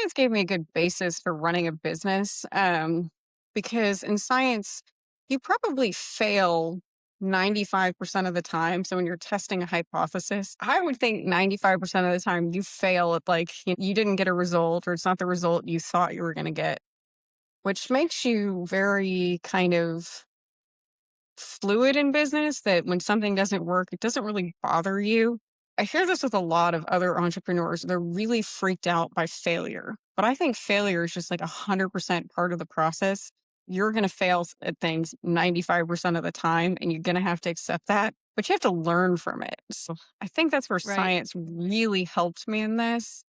science gave me a good basis for running a business. Because in science, you probably fail 95% of the time. So when you're testing a hypothesis, I would think 95% of the time you fail at like you didn't get a result or it's not the result you thought you were going to get, which makes you very kind of fluid in business that when something doesn't work, it doesn't really bother you. I hear this with a lot of other entrepreneurs. They're really freaked out by failure. But I think failure is just like 100% part of the process. You're going to fail at things 95% of the time, and you're going to have to accept that. But you have to learn from it. So I think that's where Right. science really helped me in this.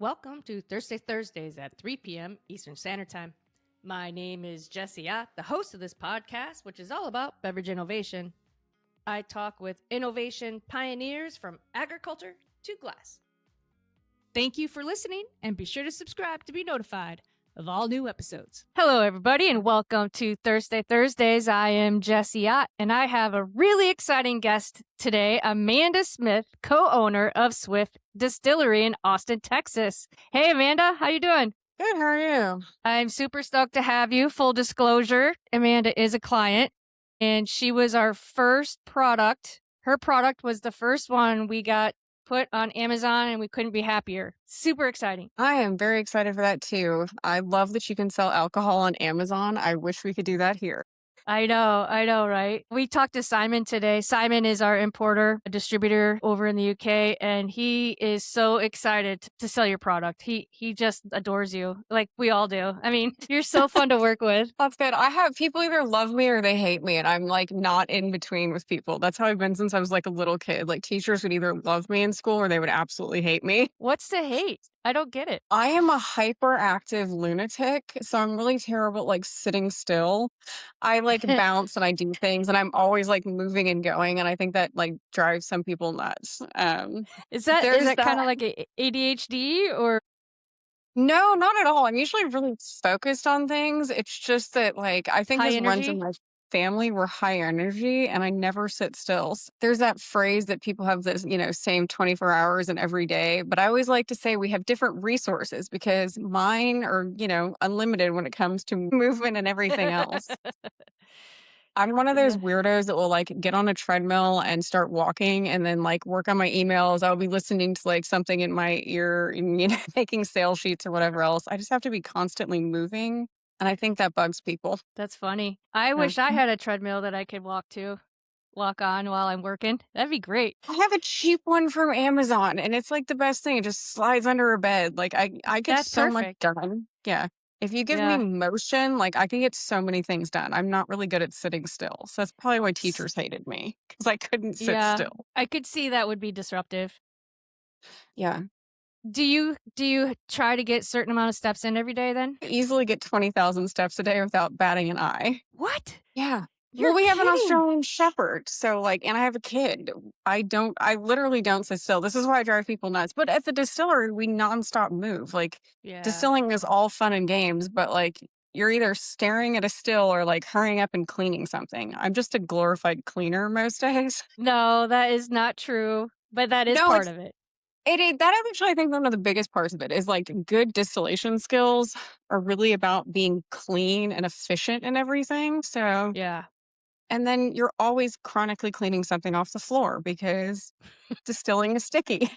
Welcome to Thursday Thursdays at 3 p.m. Eastern Standard Time. My name is Jessie Ott, the host of this podcast, which is all about beverage innovation. I talk with innovation pioneers from agriculture to glass. Thank you for listening, and be sure to subscribe to be notified of all new episodes. Hello, everybody, and welcome to Thursday Thursdays. I am Jessie Ott, and I have a really exciting guest today, Amanda Smith, co-owner of Swift Distillery in Austin, Texas. Hey, Amanda, how you doing? Good, how are you? I'm super stoked to have you. Full disclosure, Amanda is a client, and she was our first product. Her product was the first one we got put on Amazon, and we couldn't be happier. Super exciting. I am very excited for that too. I love that you can sell alcohol on Amazon. I wish we could do that here. I know, right? We talked to Simon today. Simon is our importer, a distributor over in the UK, and he is so excited to sell your product. He just adores you, like we all do. I mean, you're so fun to work with. That's good. I have people either love me or they hate me, and I'm like not in between with people. That's how I've been since I was like a little kid. Like teachers would either love me in school or they would absolutely hate me. What's the hate? I don't get it. I am a hyperactive lunatic, so I'm really terrible at like sitting still. I like bounce and I do things, and I'm always like moving and going, and I think that like drives some people nuts. Is that there's kind of like ADHD or? No, not at all. I'm usually really focused on things. It's just that, like, I think High this runs in energy? my family. We're high energy and I never sit still. There's that phrase that people have this, same 24 hours in every day. But I always like to say we have different resources because mine are, unlimited when it comes to movement and everything else. I'm one of those weirdos that will like get on a treadmill and start walking and then like work on my emails. I'll be listening to like something in my ear, and, making sales sheets or whatever else. I just have to be constantly moving. And I think that bugs people. That's funny. I wish I had a treadmill that I could walk on while I'm working. That'd be great. I have a cheap one from Amazon and it's like the best thing. It just slides under a bed. Like I get That's so much perfect. done. Yeah. If you give me motion, like I can get so many things done. I'm not really good at sitting still. So that's probably why teachers hated me because I couldn't sit still. I could see that would be disruptive. Yeah. Do you try to get a certain amount of steps in every day then? I easily get 20,000 steps a day without batting an eye. What? Yeah. You're We have an kidding. Australian Shepherd. So like, and I have a kid. I literally don't sit still. This is why I drive people nuts. But at the distillery, we nonstop move. Like distilling is all fun and games, but like you're either staring at a still or like hurrying up and cleaning something. I'm just a glorified cleaner most days. No, that is not true. But that is part of it. That actually, I think one of the biggest parts of it is like good distillation skills are really about being clean and efficient and everything. So yeah. And then you're always chronically cleaning something off the floor because distilling is sticky.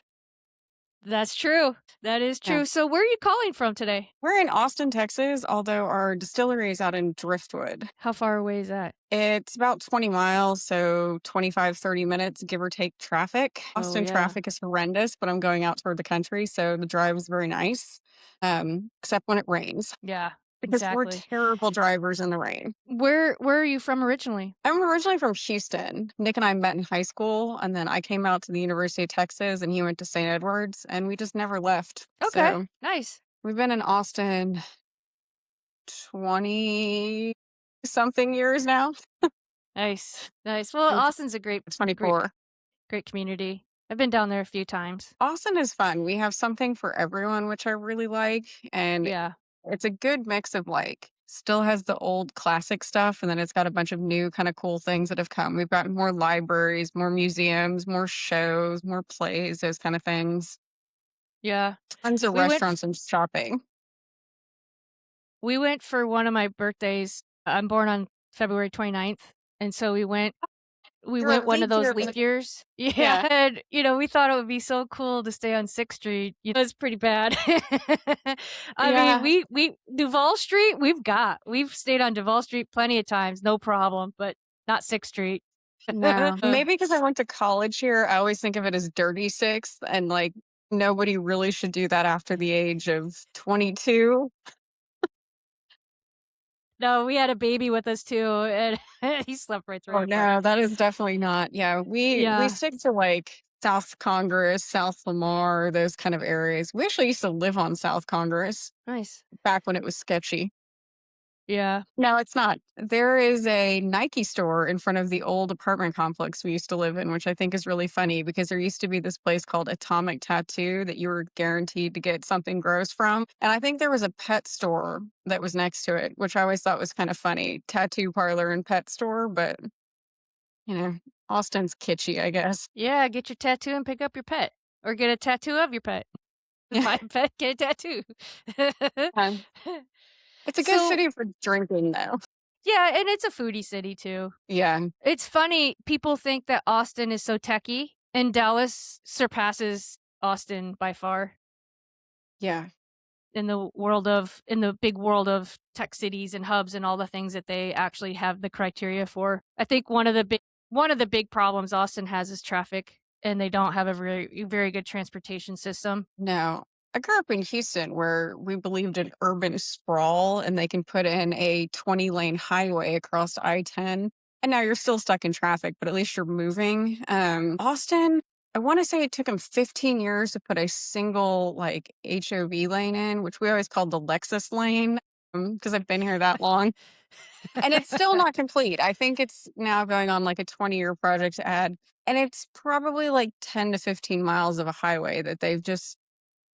That's true. That is true. Yeah. So where are you calling from today? We're in Austin, Texas, although our distillery is out in Driftwood. How far away is that? It's about 20 miles, so 25, 30 minutes, give or take traffic. Austin traffic is horrendous, but I'm going out toward the country, so the drive is very nice, except when it rains. Yeah. Because we're terrible drivers in the rain. Where are you from originally? I'm originally from Houston. Nick and I met in high school, and then I came out to the University of Texas, and he went to St. Edwards, and we just never left. Okay, so nice. We've been in Austin 20-something years now. Nice. Well, Austin's a great 24. Great community. I've been down there a few times. Austin is fun. We have something for everyone, which I really like, and it's a good mix of like still has the old classic stuff, and then it's got a bunch of new kind of cool things that have come. We've got more libraries, more museums, more shows, more plays, those kind of things. Yeah. Tons of We went restaurants and shopping. we went for one of my birthdays. I'm born on February 29th, and so we You're a went one of leap those year. leap years. Yeah, Yeah. and, we thought it would be so cool to stay on 6th Street. It's pretty bad. I mean, Yeah. we Duval Street, we've stayed on Duval Street plenty of times, no problem, but not 6th Street. No. Maybe because I went to college here, I always think of it as dirty sixth, and like nobody really should do that after the age of 22. No, we had a baby with us too, and he slept right through Oh our part. no, that is definitely not. Yeah, we Yeah, stick to like South Congress, South Lamar, those kind of areas. We actually used to live on South Congress nice. back when it was sketchy. Yeah. No, it's not. There is a Nike store in front of the old apartment complex we used to live in, which I think is really funny because there used to be this place called Atomic Tattoo that you were guaranteed to get something gross from. And I think there was a pet store that was next to it, which I always thought was kind of funny. Tattoo parlor and pet store, but you know, Austin's kitschy, I guess. Yeah, get your tattoo and pick up your pet. Or get a tattoo of your pet. Yeah. Buy a pet, get a tattoo. It's a good So, city for drinking, though. yeah, and it's a foodie city too. Yeah. It's funny, people think that Austin is so techy, and Dallas surpasses Austin by far Yeah. in the big world of tech cities and hubs and all the things that they actually have the criteria for. I think one of the big problems Austin has is traffic, and they don't have a very good transportation system. No. I grew up in Houston where we believed in urban sprawl and they can put in a 20-lane highway across I-10. And now you're still stuck in traffic, but at least you're moving. Austin, I want to say it took them 15 years to put a single like HOV lane in, which we always called the Lexus lane because I've been here that long. And it's still not complete. I think it's now going on like a 20-year project to add. And it's probably like 10 to 15 miles of a highway that they've just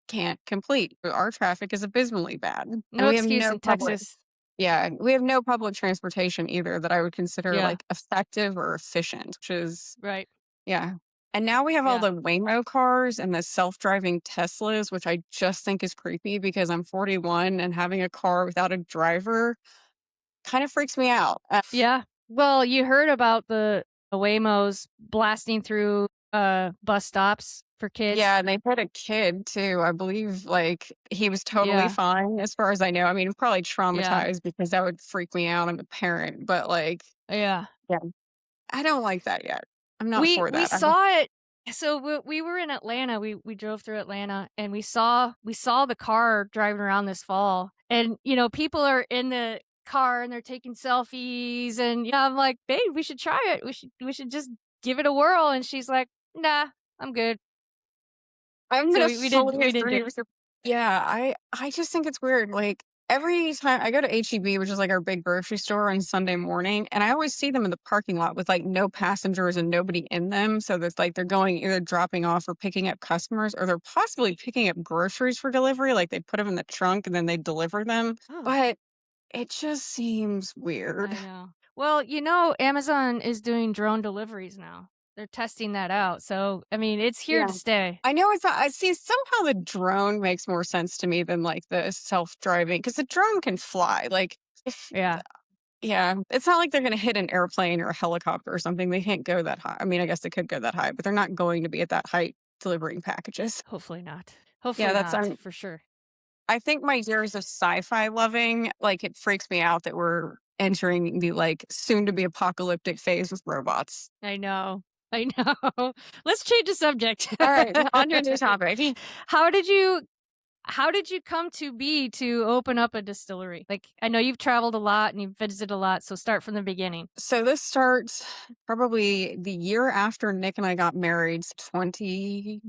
can't complete. Our traffic is abysmally bad. And No we have excuse no in public Texas. yeah, we have no public transportation either that I would consider Yeah, like effective or efficient, which is right. yeah. And now we have all Yeah. the Waymo cars and the self-driving Teslas, which I just think is creepy because I'm 41 and having a car without a driver kind of freaks me out. Yeah. Well, you heard about the Waymos blasting through bus stops for kids. Yeah, and they put a kid too. I believe like he was totally Yeah. fine as far as I know. I mean, probably Yeah. traumatized because that would freak me out. I'm a parent, but like, Yeah. yeah, I don't like that yet. I'm not for We that. saw it. So we were in Atlanta. We drove through Atlanta, and we saw the car driving around this fall. And people are in the car and they're taking selfies, and I'm like, "Babe, we should try it. We should just give it a whirl." And she's like, "Nah, I'm good." I'm So gonna we didn't fully we didn't do agree it. with your yeah, I just think it's weird. Like every time I go to HEB, which is like our big grocery store on Sunday morning, and I always see them in the parking lot with like no passengers and nobody in them. So that's like they're going either dropping off or picking up customers, or they're possibly picking up groceries for delivery. Like they put them in the trunk and then they deliver them. Oh, But it just seems weird. I know. Well, Amazon is doing drone deliveries now. They're testing that out. So, I mean, it's here Yeah. to stay. I know it's not, I see somehow the drone makes more sense to me than like the self-driving because the drone can fly. Like if Yeah, yeah, it's not like they're gonna hit an airplane or a helicopter or something. They can't go that high. I mean, I guess they could go that high, but they're not going to be at that height delivering packages. hopefully not. Yeah, Hopefully that's not, for sure. I think my years of sci-fi loving, like it freaks me out that we're entering the like soon to be apocalyptic phase with robots. I know. I know. Let's change the subject. All right, on to a new topic. How did you how did you come to open up a distillery? Like, I know you've traveled a lot and you've visited a lot, so start from the beginning. So this starts probably the year after Nick and I got married, 20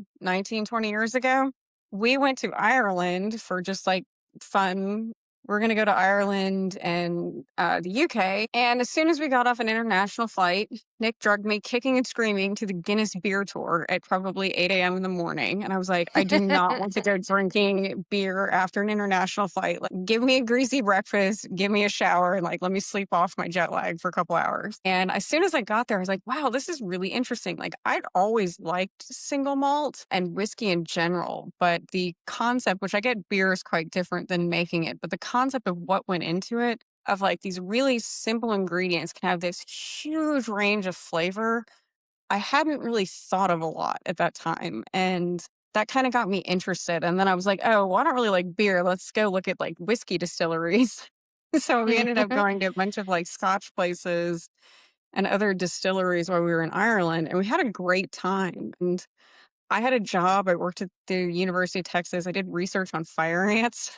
years ago. We went to Ireland for just like fun we're going to go to Ireland and the UK. And as soon as we got off an international flight, Nick drugged me kicking and screaming to the Guinness beer tour at probably 8 a.m. in the morning. And I was like, I do not want to go drinking beer after an international flight. Like, give me a greasy breakfast, give me a shower, and like, let me sleep off my jet lag for a couple hours. And as soon as I got there, I was like, wow, this is really interesting. Like, I'd always liked single malt and whiskey in general, but the concept, which I get beer is quite different than making it, but the concept of what went into it, of like these really simple ingredients can have this huge range of flavor, I hadn't really thought of a lot at that time. And that kind of got me interested. And then I was like, oh, well, I don't really like beer. Let's go look at like whiskey distilleries. So we ended up going to a bunch of like Scotch places and other distilleries while we were in Ireland. And we had a great time. And I had a job. I worked at the University of Texas. I did research on fire ants.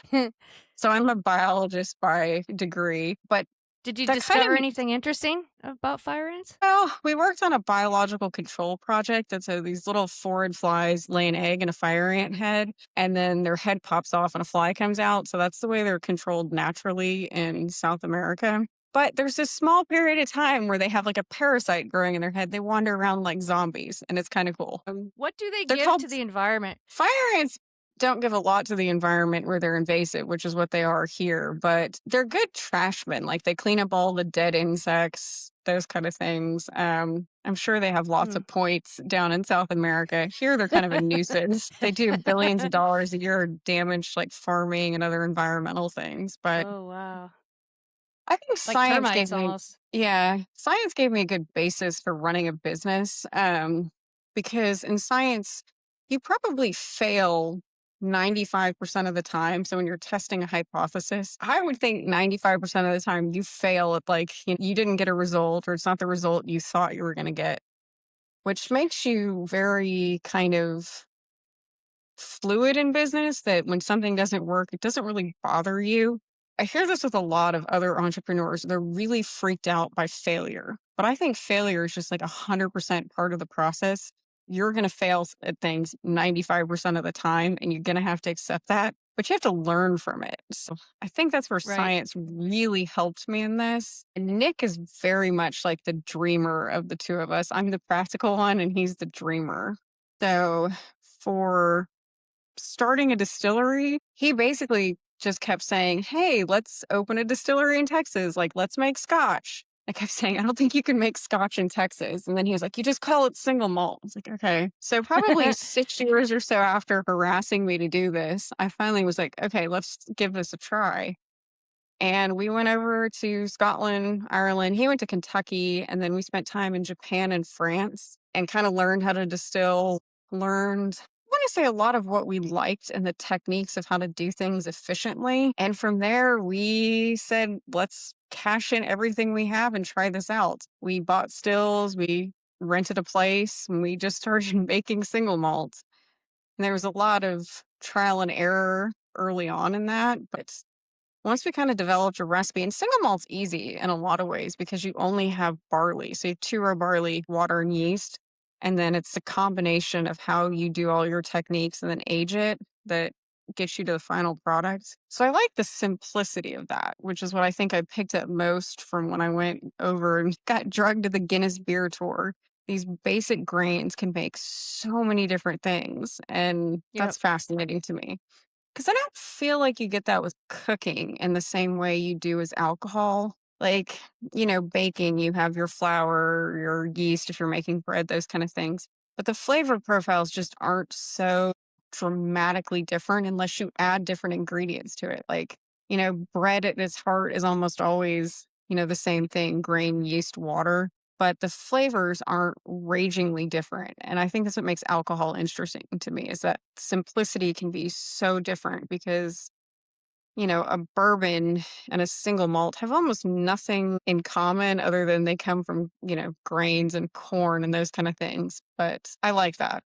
So I'm a biologist by degree, but Did you that kind discover of, anything interesting about fire ants? well, we worked on a biological control project. And so these little forward flies lay an egg in a fire ant head, and then their head pops off and a fly comes out. So that's the way they're controlled naturally in South America. But there's this small period of time where they have like a parasite growing in their head. They wander around like zombies, and it's kind of cool. What do they They're give called to the environment? fire ants. Don't give a lot to the environment where they're invasive, which is what they are here, but they're good trashmen. Like they clean up all the dead insects, those kind of things. I'm sure they have lots of points down in South America. Here, they're kind of a nuisance. They do billions of dollars a year damage, like farming and other environmental things. But Oh, wow. I think Like science gave termites me, almost. yeah, science gave me a good basis for running a business. Because in science, you probably fail 95% of the time. So when you're testing a hypothesis, I would think 95% of the time you fail at like, you didn't get a result, or it's not the result you thought you were going to get, which makes you very kind of fluid in business, that when something doesn't work, it doesn't really bother you. I hear this with a lot of other entrepreneurs. They're really freaked out by failure. But I think failure is just like 100% part of the process. You're going to fail at things 95% of the time, and you're going to have to accept that, but you have to learn from it. So I think that's where Right. science really helped me in this. And Nick is very much like the dreamer of the two of us. I'm the practical one, and he's the dreamer. So for starting a distillery, he basically just kept saying, hey, let's open a distillery in Texas. Like, let's make scotch. I kept saying, I don't think you can make scotch in Texas. And then he was like, you just call it single malt. I was like, okay. So probably 6 years or so after harassing me to do this, I finally was like, okay, let's give this a try. And we went over to Scotland, Ireland. He went to Kentucky, and then we spent time in Japan and France and kind of learned how to distill, learned, I want to say, a lot of what we liked and the techniques of how to do things efficiently. And from there, we said, let's cash in everything we have and try this out. We bought stills, we rented a place, and we just started making single malt. And there was a lot of trial and error early on in that, but once we kind of developed a recipe, and single malt's easy in a lot of ways because you only have barley. So you have 2 row barley, water, and yeast. And then it's the combination of how you do all your techniques and then age it that gets you to the final product. So I like the simplicity of that, which is what I think I picked up most from when I went over and got drugged to the Guinness beer tour. These basic grains can make so many different things. And Yep. that's fascinating to me. Because I don't feel like you get that with cooking in the same way you do as alcohol. Like, baking, you have your flour, your yeast, if you're making bread, those kind of things. But the flavor profiles just aren't so dramatically different unless you add different ingredients to it. Like, bread at its heart is almost always, the same thing: grain, yeast, water. But the flavors aren't ragingly different. And I think that's what makes alcohol interesting to me, is that simplicity can be so different because, a bourbon and a single malt have almost nothing in common other than they come from, grains and corn and those kind of things. But I like that.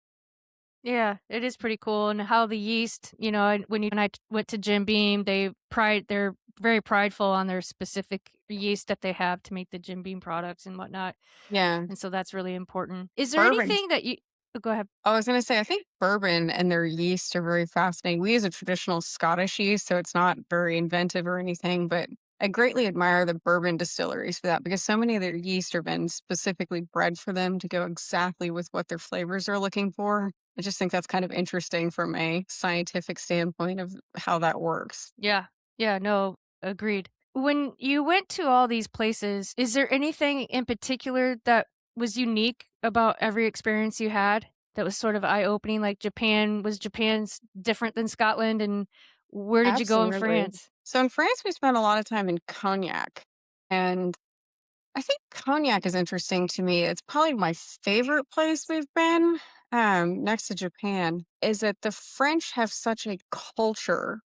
Yeah, it is pretty cool. And how the yeast, when you and I went to Jim Beam, they're very prideful on their specific yeast that they have to make the Jim Beam products and whatnot. Yeah. And so that's really important. Is there Bourbon. anything that you Go ahead. I was gonna say, I think bourbon and their yeast are very fascinating. We use a traditional Scottish yeast, so it's not very inventive or anything, but I greatly admire the bourbon distilleries for that because so many of their yeast are been specifically bred for them to go exactly with what their flavors are looking for. I just think that's kind of interesting from a scientific standpoint of how that works. Yeah. Yeah, no, agreed. When you went to all these places, is there anything in particular that was unique about every experience you had that was sort of eye-opening? Like Japan's different than Scotland, and where did you go in Absolutely. France? So in France, we spent a lot of time in Cognac, and I think Cognac is interesting to me. It's probably my favorite place we've been, next to Japan, is that the French have such a culture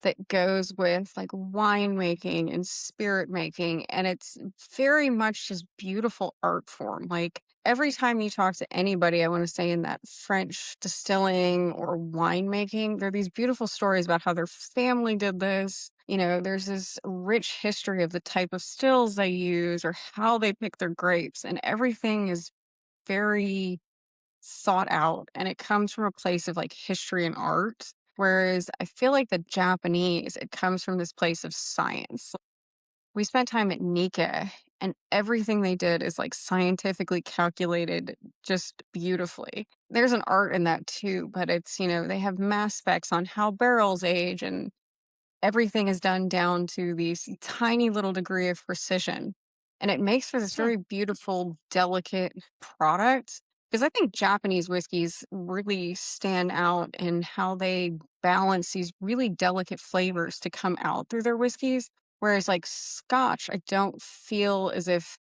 that goes with like winemaking and spirit making. And it's very much just beautiful art form. Like every time you talk to anybody, I want to say in that French distilling or winemaking, there are these beautiful stories about how their family did this. You know, there's this rich history of the type of stills they use or how they pick their grapes, and everything is very thought out and it comes from a place of like history and art. Whereas I feel like the Japanese, it comes from this place of science. We spent time at Nika and everything they did is like scientifically calculated just beautifully. There's an art in that too, but it's, you know, they have mass specs on how barrels age and everything is done down to these tiny little degree of precision. And it makes for this Hmm. very beautiful, delicate product. Because I think Japanese whiskeys really stand out in how they balance these really delicate flavors to come out through their whiskeys. Whereas, like Scotch, I don't feel as if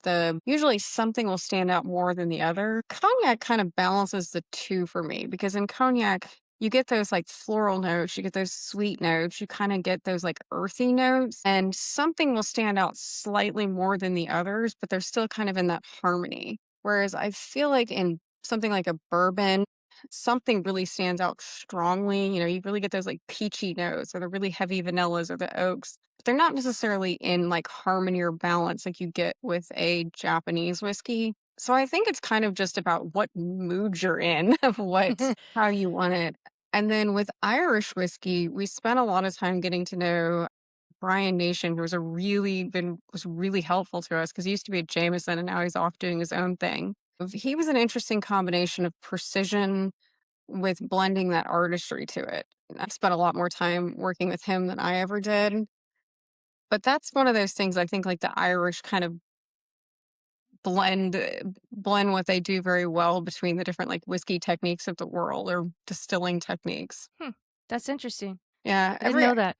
the usually something will stand out more than the other. Cognac kind of balances the 2 for me because in cognac, you get those, like, floral notes, you get those sweet notes, you kinda get those, like, earthy notes, and something will stand out slightly more than the others, but they're still kind of in that harmony. Whereas I feel like in something like a bourbon, something really stands out strongly, you know, you really get those, like, peachy notes or the really heavy vanillas or the oaks. They're not necessarily in, like, harmony or balance like you get with a Japanese whiskey. So I think it's kind of just about what mood you're in of what how you want it. And then with Irish whiskey, we spent a lot of time getting to know Brian Nation, who was really helpful to us because he used to be at Jameson and now he's off doing his own thing. He was an interesting combination of precision with blending that artistry to it. I spent a lot more time working with him than I ever did. But that's one of those things I think, like, the Irish kind of blend what they do very well between the different, like, whiskey techniques of the world or distilling techniques. Hmm. That's interesting. Yeah, I didn't know that.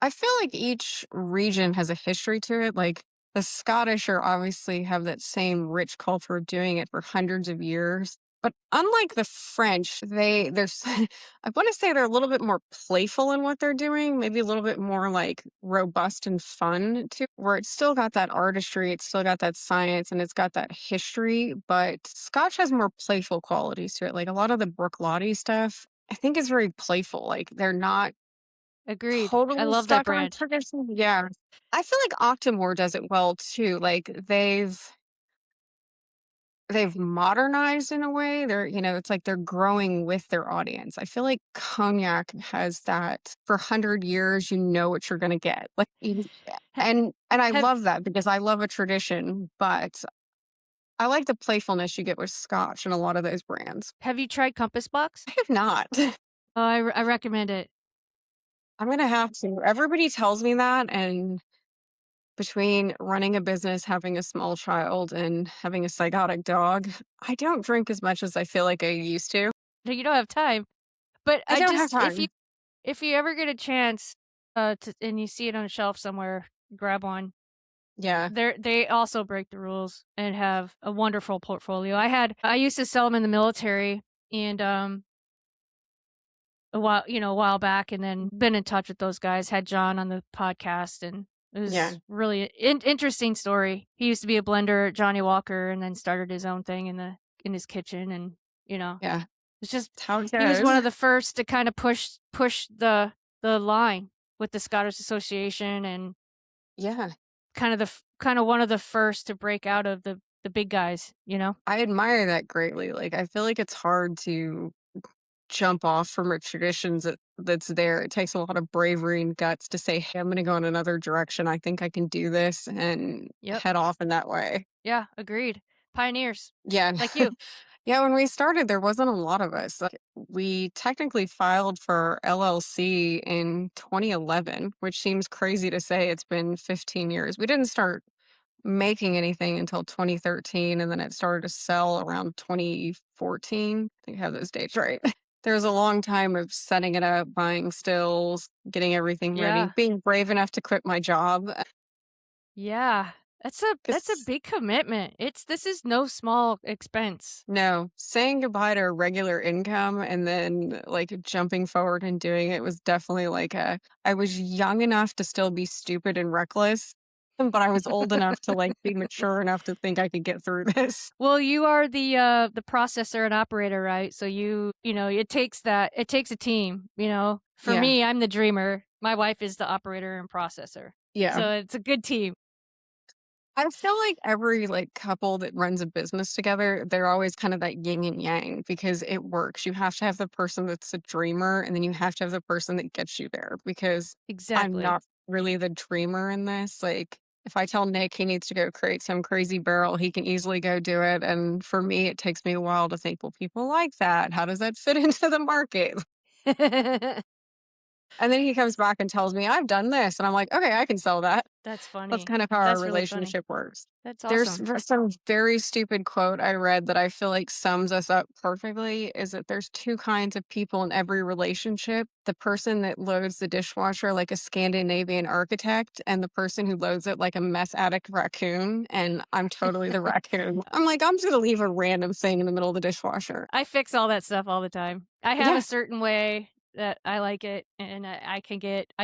I feel like each region has a history to it, like, the Scottish are obviously have that same rich culture of doing it for hundreds of years, but unlike the French, there's I wanna say they're a little bit more playful in what they're doing, maybe a little bit more, like, robust and fun too, where it's still got that artistry, it's still got that science, and it's got that history, but Scotch has more playful qualities to it, like, a lot of the Bruichladdich stuff, I think is very playful, like, they're not Agreed. I totally love that stuck on brand. tradition, yeah. I feel like Octomore does it well too, like, they've modernized in a way, they're you know, it's like they're growing with their audience. I feel like Cognac has that for 100 years, you know what you're gonna get, like, you Ha- and I have love that because I love a tradition, but I like the playfulness you get with Scotch and a lot of those brands. Have you tried Compass Box? I have not. Oh, I recommend it. I'm gonna have to. Everybody tells me that, and between running a business, having a small child, and having a psychotic dog, I don't drink as much as I feel like I used to. No, you don't have time. But I I don't have just time. if you ever get a chance and you see it on a shelf somewhere, grab one. Yeah, They also break the rules and have a wonderful portfolio. I used to sell them in the military and a while back, and then been in touch with those guys. Had John on the podcast, and it yeah, was really interesting story. He used to be a blender at Johnny Walker, and then started his own thing in his kitchen, and you know, yeah. it's just That's how it he was one goes. of the first to kind of push the line with the Scottish Association, and Yeah, kind of one of the first to break out of the the big guys, you know? I admire that greatly. Like, I feel like it's hard to jump off from a traditions that's there. It takes a lot of bravery and guts to say, "Hey, I'm gonna go in another direction. I think I can do this," and Yep. head off in that way. Yeah, agreed. Pioneers Yeah. like you. Yeah, when we started, there wasn't a lot of us. Like, we technically filed for LLC in 2011, which seems crazy to say. It's been 15 years. We didn't start making anything until 2013, and then it started to sell around 2014. I think I have those dates right. There was a long time of setting it up, buying stills, getting everything ready, Yeah. being brave enough to quit my job. Yeah. That's a Because big commitment. This is no small expense. no, saying goodbye to a regular income and then like jumping forward and doing it was definitely like I was young enough to still be stupid and reckless, but I was old enough to like be mature enough to think I could get through this. Well, you are the processor and operator, right? So you know, it takes a team, you know. For Yeah. me, I'm the dreamer. My wife is the operator and processor. Yeah. So it's a good team. I feel like every like couple that runs a business together, they're always kind of that yin and yang because it works. You have to have the person that's a dreamer and then you have to have the person that gets you there because I'm Exactly. not really the dreamer in this. Like if I tell Nick he needs to go create some crazy barrel, he can easily go do it. And for me, it takes me a while to think, well, people like that. How does that fit into the market? And then he comes back and tells me, I've done this. And I'm like, okay, I can sell that. That's That's funny. kind of how our That's really funny. relationship works. That's There's awesome. some very stupid quote I read that I feel like sums us up perfectly is that there's two kinds of people in every relationship. The person that loads the dishwasher like a Scandinavian architect and the person who loads it like a meth addict raccoon. And I'm totally the raccoon. I'm like, I'm just going to leave a random thing in the middle of the dishwasher. I fix all that stuff all the time. I have a Yeah. certain way that I like it, and I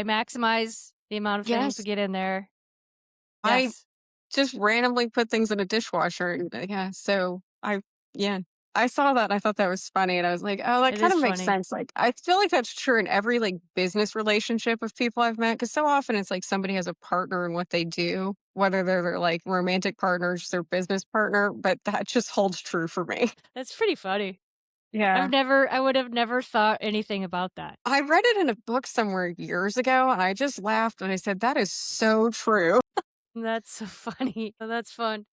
maximize the amount of things to Yes. get in there. I Yes, just randomly put things in a dishwasher and yeah, so yeah. I saw that and I thought that was funny and I was like, "Oh, that it kind is of makes funny. sense." Like, I feel like that's true in every, like, business relationship of people I've met because so often it's like somebody has a partner in what they do, whether they're their, like, romantic partner or just their business partner, but that just holds true for me. That's pretty funny. Yeah. I would have never thought anything about that. I read it in a book somewhere years ago and I just laughed and I said, "That is so true." That's so funny. That's fun.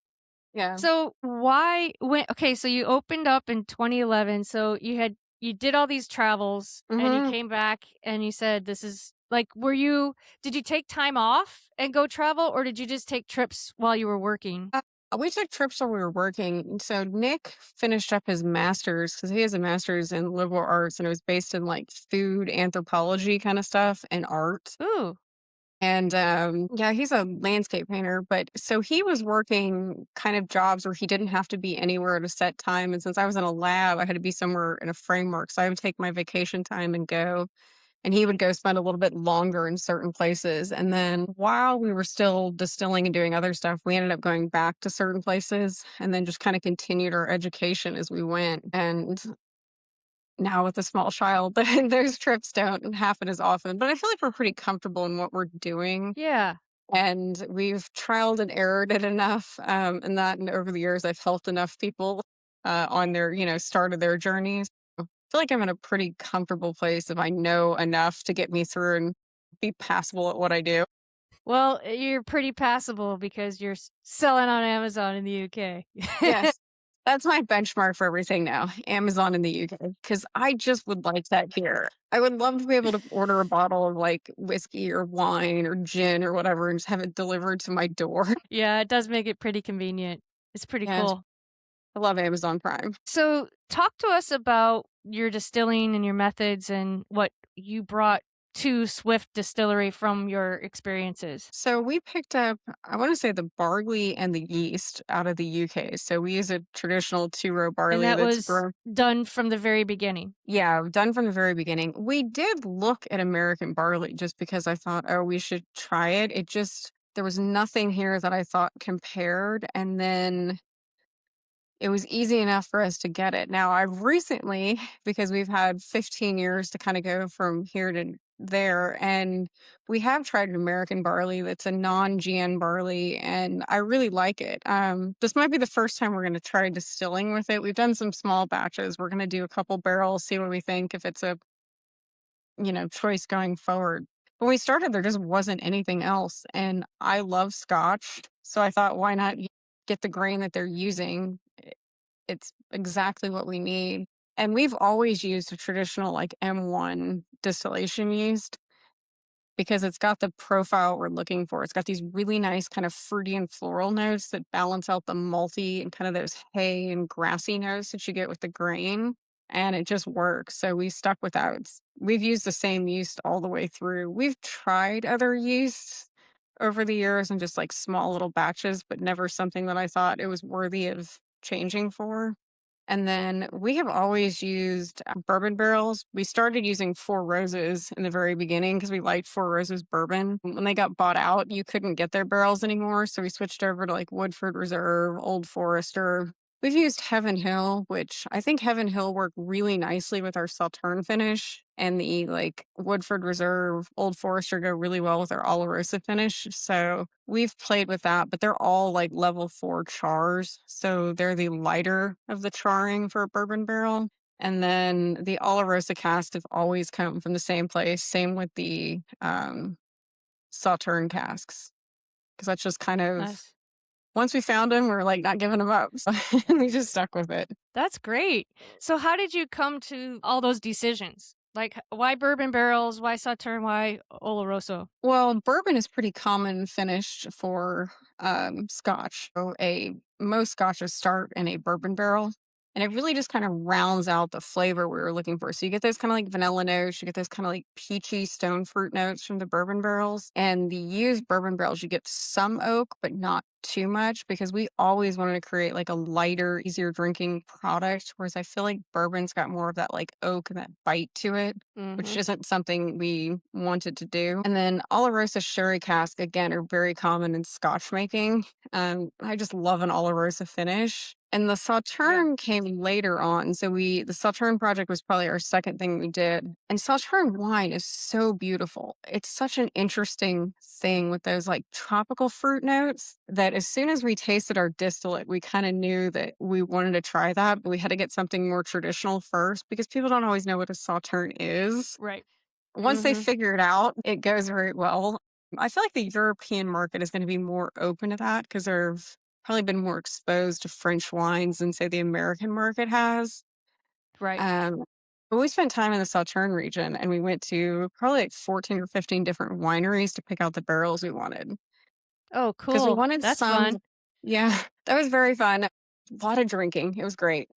Yeah. So why when okay, so you opened up in 2011, so you did all these travels and you Mhm. came back and you said this is like did you take time off and go travel or did you just take trips while you were working? Uh, we took trips while we were working. So Nick finished up his master's because he has a master's in liberal arts and it was based in like food anthropology kind of stuff and art. Ooh. And yeah, he's a landscape painter, but so he was working kind of jobs where he didn't have to be anywhere at a set time. And since I was in a lab, I had to be somewhere in a framework. So I would take my vacation time and go and he would go spend a little bit longer in certain places. And then while we were still distilling and doing other stuff, we ended up going back to certain places and then just kind of continued our education as we went. And now with a small child, those trips don't happen as often. But I feel like we're pretty comfortable in what we're doing. Yeah. And we've trialed and errored it enough. And over the years, I've helped enough people on their, start of their journeys. I feel like I'm in a pretty comfortable place if I know enough to get me through and be passable at what I do. Well, you're pretty passable because you're selling on Amazon in the UK. Yes. That's my benchmark for everything now, Amazon in the UK, because I just would like that here. I would love to be able to order a bottle of like whiskey or wine or gin or whatever and just have it delivered to my door. Yeah, it does make it pretty convenient. It's pretty Yes. cool. I love Amazon Prime. So, talk to us about your distilling and your methods and what you brought to Swift Distillery from your experiences. So we picked up, I want to say the barley and the yeast out of the UK. So we use a traditional two-row And barley that that's was grown. done from the very beginning. Yeah, done from the very beginning. We did look at American barley just because I thought, oh, we should try it. There was nothing here that I thought compared. And then it was easy enough for us to get it. Now, I've recently, because we've had 15 years to kind of go from here to there. And we have tried an American barley that's a non-GN barley, and I really like it. This might be the first time we're going to try distilling with it. We've done some small batches. We're going to do a couple barrels, see what we think, if it's a, choice going forward. When we started, there just wasn't anything else. And I love Scotch. So I thought, why not get the grain that they're using? It's exactly what we need. And we've always used a traditional like M1 distillation yeast because it's got the profile we're looking for. It's got these really nice kind of fruity and floral notes that balance out the malty and kind of those hay and grassy notes that you get with the grain. And it just works. So we stuck with that. We've used the same yeast all the way through. We've tried other yeasts over the years and just like small little batches, but never something that I thought it was worthy of changing for. And then we have always used bourbon barrels. We started using Four Roses in the very beginning because we liked Four Roses bourbon. When they got bought out, you couldn't get their barrels anymore. So we switched over to like Woodford Reserve, Old Forester. We've used Heaven Hill, which I think Heaven Hill worked really nicely with our Sauternes finish. And the like Woodford Reserve, Old Forester go really well with our Oloroso finish. So we've played with that, but they're all like level 4 chars. So they're the lighter of the charring for a bourbon barrel. And then the Oloroso cask have always come from the same place. Same with the Sauternes casks. Because that's just kind of, Nice. once we found them, we're like not giving them up. So we just stuck with it. That's great. So how did you come to all those decisions? Like, why bourbon barrels? Why Sauternes? Why Oloroso? Well, bourbon is pretty common finished for Scotch. So most Scotches start in a bourbon barrel, and it really just kind of rounds out the flavor we were looking for. So you get those kind of like vanilla notes, you get those kind of like peachy stone fruit notes from the bourbon barrels. And the used bourbon barrels, you get some oak, but not too much because we always wanted to create like a lighter, easier drinking product. Whereas I feel like bourbon's got more of that like oak and that bite to it, which Mm-hmm. isn't something we wanted to do. And then Oloroso sherry cask, again, are very common in Scotch making. I just love an Oloroso finish. And the Yeah. Sauternes came later on. So the Sauternes project was probably our second thing we did. And Sauternes wine is so beautiful. It's such an interesting thing with those like tropical fruit notes that as soon as we tasted our distillate, we kind of knew that we wanted to try that, but we had to get something more traditional first because people don't always know what a Sauterne is. Right. Once they Mm-hmm. figure it out, it goes very well. I feel like the European market is going to be more open to that because they've probably been more exposed to French wines than, say, the American market has. Right. Um, but we spent time in the Sauternes region and we went to probably like 14 or 15 different wineries to pick out the barrels we wanted Oh, because we cool. wanted That's some. fun. Yeah, that was very fun. A lot of drinking. It was great.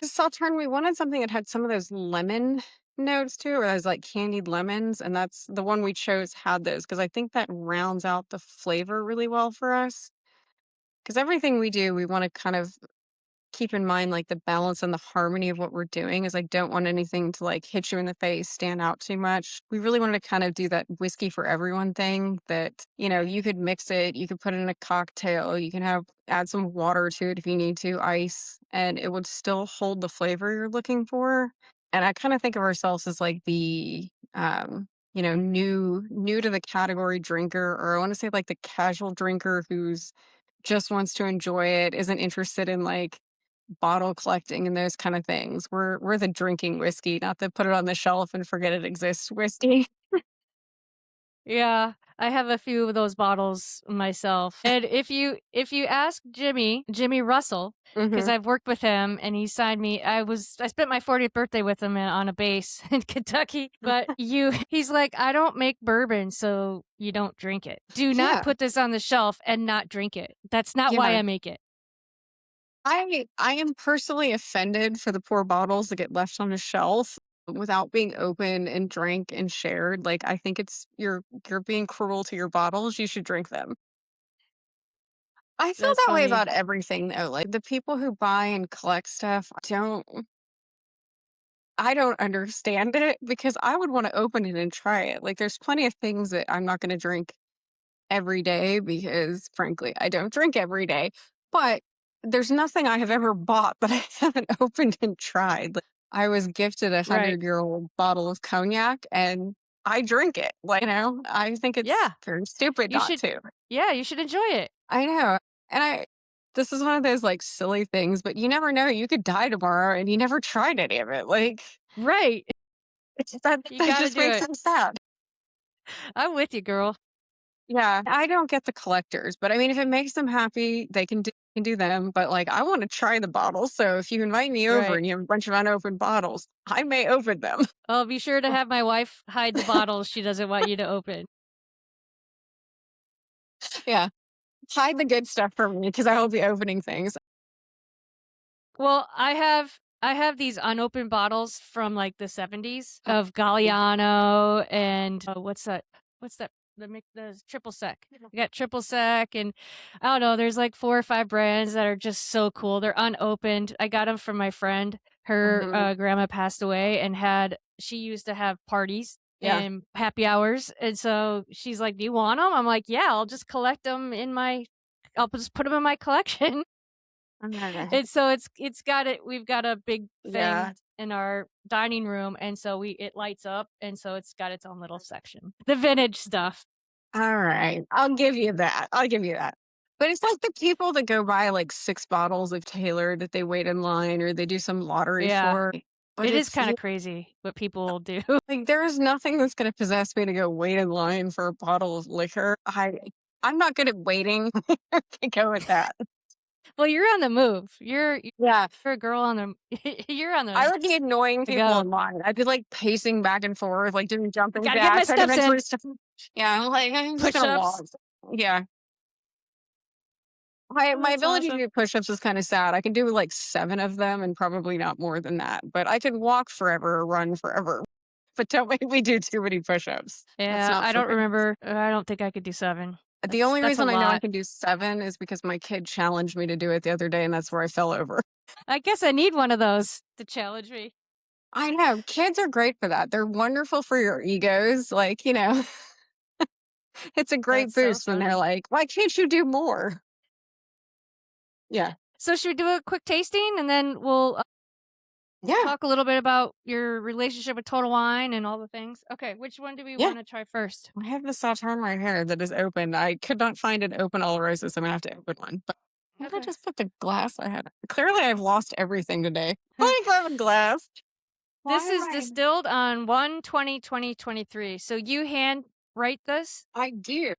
Sauternes, we wanted something that had some of those lemon notes too, or those like candied lemons, and that's the one we chose had those because I think that rounds out the flavor really well for us. Because everything we do, we want to kind of keep in mind like the balance and the harmony of what we're doing. Is I don't want anything to like hit you in the face, stand out too much. We really wanted to kind of do that whiskey for everyone thing that, you could mix it, you could put it in a cocktail, you can add some water to it if you need to, ice, and it would still hold the flavor you're looking for. And I kind of think of ourselves as like the new to the category drinker, or I want to say like the casual drinker who's just wants to enjoy it, isn't interested in like bottle collecting and those kind of things. We're the drinking whiskey, not the put it on the shelf and forget it exists whiskey. Yeah, I have a few of those bottles myself. And if you ask Jimmy Russell, because Mhm. I've worked with him and he signed me. I spent my 40th birthday with him on a base in Kentucky. But he's like, I don't make bourbon, so you don't drink it. Do not Yeah, put this on the shelf and not drink it. That's not why yeah. I make it. I am personally offended for the poor bottles that get left on the shelf without being open and drank and shared. Like I think it's you're being cruel to your bottles. You should drink them. I feel That's that way funny. about everything though. Like the people who buy and collect stuff I don't understand it because I would want to open it and try it. Like there's plenty of things that I'm not going to drink every day because frankly, I don't drink every day. But there's nothing I have ever bought that I haven't opened and tried. Like, I was gifted a Right. 100-year-old bottle of cognac and I drink it. Like, I think it's Yeah, very stupid you not should. to. Yeah, you should enjoy it. I know. And this is one of those like silly things, but you never know. You could die tomorrow and you never tried any of it. Like, Right. You that got to just do makes it. them sad. I'm with you, girl. Yeah. I don't get the collectors, but I mean, if it makes them happy, they can do them. But like, I want to try the bottles. So if you invite me over Right. and you have a bunch of unopened bottles, I may open them. I'll be sure to have my wife hide the bottles she doesn't want you to open. Yeah. Hide the good stuff from me because I will be opening things. Well, I have these unopened bottles from like the 70s of Galliano and what's that? What's that? The triple sec. I got triple sec, and I don't know. There's like 4 or 5 brands that are just so cool. They're unopened. I got them from my friend. Her Mhm. grandma passed away, and she used to have parties Yeah. and happy hours, and so she's like, "Do you want them?" I'm like, "Yeah, I'll just collect them I'll just put them in my collection." And so it's got it. We've got a big Yeah. thing in our dining room, and so it lights up, and so it's got its own little section. The vintage stuff. All right. I'll give you that. I'll give you that. But it's like the people that go buy like 6 bottles of Taylor that they wait in line or they do some lottery Yeah, for. But it is it's kind of crazy what people will do. like there is nothing that's going to possess me to go wait in line for a bottle of liquor. I'm not good at waiting to go with that. Well, you're on the move. Yeah. You're a girl on the. You're on I the would be annoying people go. in line. I'd be like pacing back and forth, like doing jumping Gotta get my jacks. I'd steps in. eventually stop. Yeah, I'm like, I'm just Push gonna walk. ups. Yeah. My That's ability to awesome. do push-ups is kinda sad. I can do, like, 7 of them and probably not more than that, but I could walk forever or run forever. But don't make me do too many push-ups. That's Yeah, not I for don't me. remember. I don't think I could do 7. The only That's a reason I know I lot. can do 7 is because my kid challenged me to do it the other day, and that's where I fell over. I guess I need one of those to challenge me. I know, kids are great for that. They're wonderful for your egos, like, it's a great That's so boost when they're funny. like, "Why can't you do more?" Yeah. So should we do a quick tasting, and then we'll Yeah, talk a little bit about your relationship with Total Wine and all the things? Okay, which one do we yeah. want to try first? I have the Sauternes right here that is open. I could not find an open Oloroso, so I'm gonna have to open one. But why did I Okay. just put the glass I had? Clearly, I've lost everything today. Why do I have a glass? Why This am is I? distilled on 1/20/2023. So you hand write this? I do.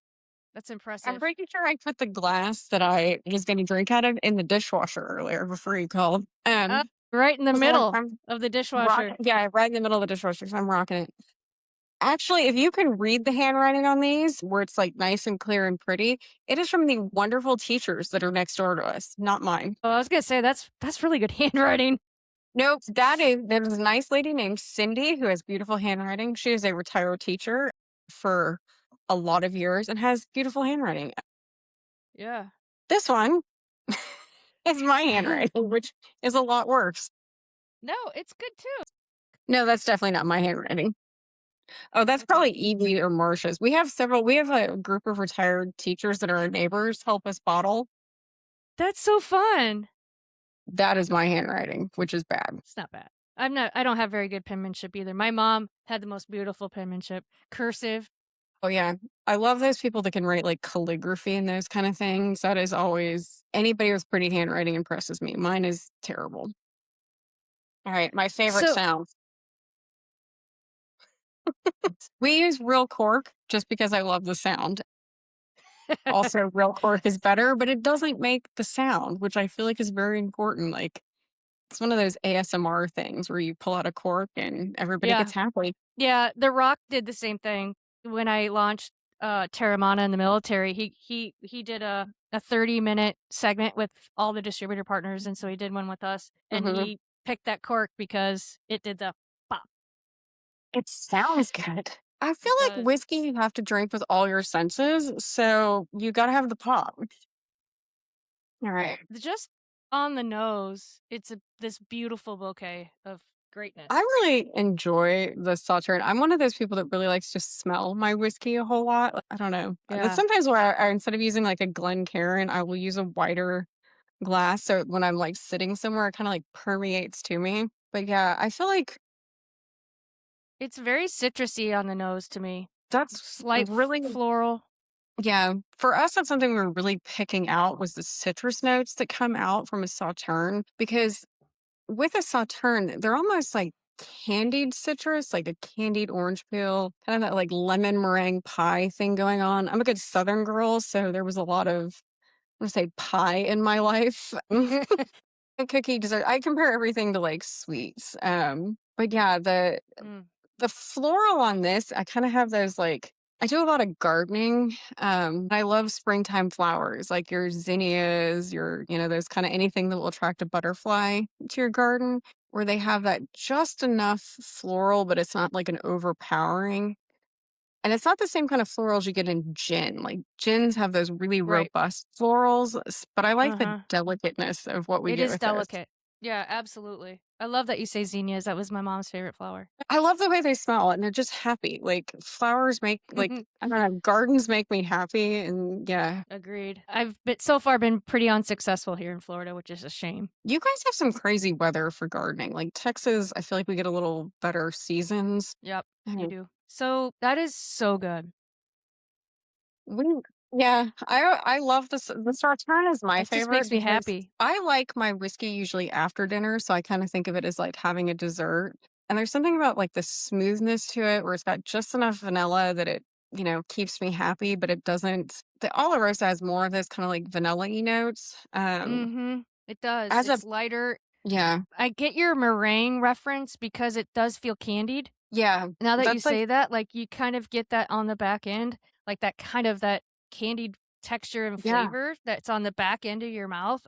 That's I'm impressive. pretty sure I put the glass that I was going to drink out of in the dishwasher earlier before you called. Oh, right in the 'Cause middle I'm of the dishwasher. rocking. Yeah, right in the middle of the dishwasher. So I'm rocking it. Actually, if you can read the handwriting on these, where it's like nice and clear and pretty, it is from the wonderful teachers that are next door to us, not mine. Oh, I was gonna say that's really good handwriting. Nope, there's a nice lady named Cindy who has beautiful handwriting. She is a retired teacher for a lot of years and has beautiful handwriting. Yeah. This one is my handwriting, which is a lot worse. No, it's good too. No, that's definitely not my handwriting. Oh, that's Okay. probably Evie or Marsha's. We have a group of retired teachers that are our neighbors help us bottle. That's so fun. That is my handwriting, which is bad. It's not bad. I don't have very good penmanship either. My mom had the most beautiful penmanship. Cursive. Oh yeah. I love those people that can write like calligraphy and those kind of things. That is always anybody with pretty handwriting impresses me. Mine is terrible. All right, my favorite So sound. We use real cork just because I love the sound. Also, real cork is better, but it doesn't make the sound, which I feel like is very important. Like it's one of those ASMR things where you pull out a cork and everybody yeah. gets happy. Yeah, The Rock did the same thing when I launched Terramana in the military. He did a 30-minute segment with all the distributor partners, and so he did one with us, and Hmm. he picked that cork because it did the pop. It sounds good. I feel It like does. whiskey you have to drink with all your senses, so you got to have the pop. All right. Just on the nose, it's this beautiful bouquet of I greatness. really enjoy the Sauternes. I'm one of those people that really likes to smell my whiskey a whole lot. Like, I don't know. That's Yeah. sometimes where instead of using like a Glencairn, I will use a wider glass. So when I'm like sitting somewhere, it kind of like permeates to me. But yeah, I feel like It's very citrusy on the nose to me. That's Slight really floral. yeah, for us, that's something we were really picking out was the citrus notes that come out from a Sauterne because with a Sauterne, they're almost like candied citrus, like a candied orange peel, kind of that like lemon meringue pie thing going on. I'm a good Southern girl, so there was a lot of, I'm gonna say pie in my life. Cookie dessert. I compare everything to like sweets. But yeah, Mm, the floral on this, I kind of have those like I do a lot of gardening. I love springtime flowers, like your zinnias, your, those kind of anything that will attract a butterfly to your garden, where they have that just enough floral, but it's not like an overpowering. And it's not the same kind of florals you get in gin. Like gins have those really right. robust florals, but I like the Uh-huh. delicateness of what we It get is with this. delicate. Yeah, absolutely. I love that you say zinnias. That was my mom's favorite flower. I love the way they smell and they're just happy. Like flowers make like I don't know, gardens make me happy and yeah. Agreed. I've been so far been pretty unsuccessful here in Florida, which is a shame. You guys have some crazy weather for gardening. Like Texas, I feel like we get a little better seasons. Yep, you Mhm. do. So that is so good. We yeah, I love this the Sauternes is my It just favorite makes me because happy. I like my whiskey usually after dinner, so I kind of think of it as like having a dessert. And there's something about like the smoothness to it where it's got just enough vanilla that it, keeps me happy, but it doesn't the Oloroso has more of this kind of like vanilla-y notes. Mm-hmm. It does. As a It's lighter. yeah, I get your meringue reference because it does feel candied. yeah. Now that you That's like say that, like you kind of get that on the back end, like that kind of that candied texture and yeah. flavor that's on the back end of your mouth.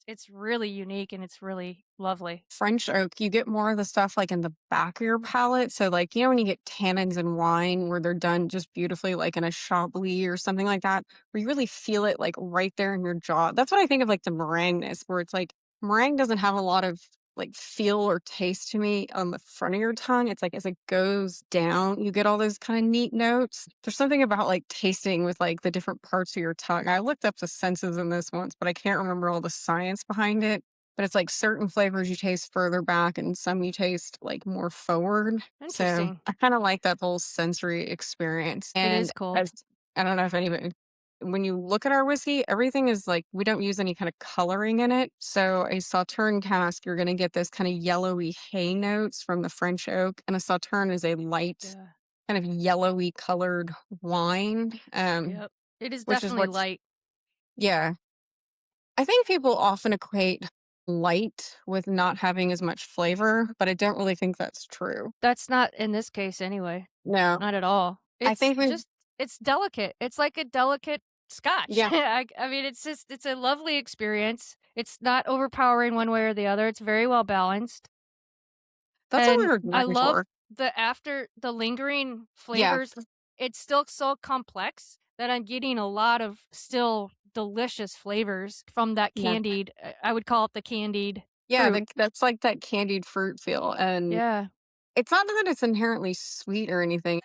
It's really unique and it's really lovely. French oak, you get more of the stuff like in the back of your palate. So like, when you get tannins in wine where they're done just beautifully, like in a Chablis or something like that, where you really feel it like right there in your jaw. That's what I think of like the meringueness, where it's like meringue doesn't have a lot of like feel or taste to me on the front of your tongue. It's like as it goes down, you get all those kind of neat notes. There's something about like tasting with like the different parts of your tongue. I looked up the senses in this once, but I can't remember all the science behind it, but it's like certain flavors you taste further back and some you taste like more forward. So Interesting. I kind of like that whole sensory experience. It And is cool. as I don't know if anybody, when you look at our whiskey, everything is like we don't use any kind of coloring in it. So a Sauterne cask, you're going to get this kind of yellowy hay notes from the French oak, and a Sauterne is a light, Yeah. kind of yellowy colored wine, Yep. It is which is definitely what's light. yeah, I think people often equate light with not having as much flavor, but I don't really think that's true. That's not in this case anyway. No, Not at all. I It's think we, just it's delicate. It's like a delicate scotch. yeah, I mean, it's a lovely experience. It's not overpowering one way or the other. It's very well balanced. that's what we And were I going love for. the lingering Yeah, flavors. It's still so complex that I'm getting a lot of still delicious flavors from that yeah, candied, I would call it the candied yeah. fruit. That's like that candied fruit feel, and Yeah. it's not that it's inherently sweet or anything.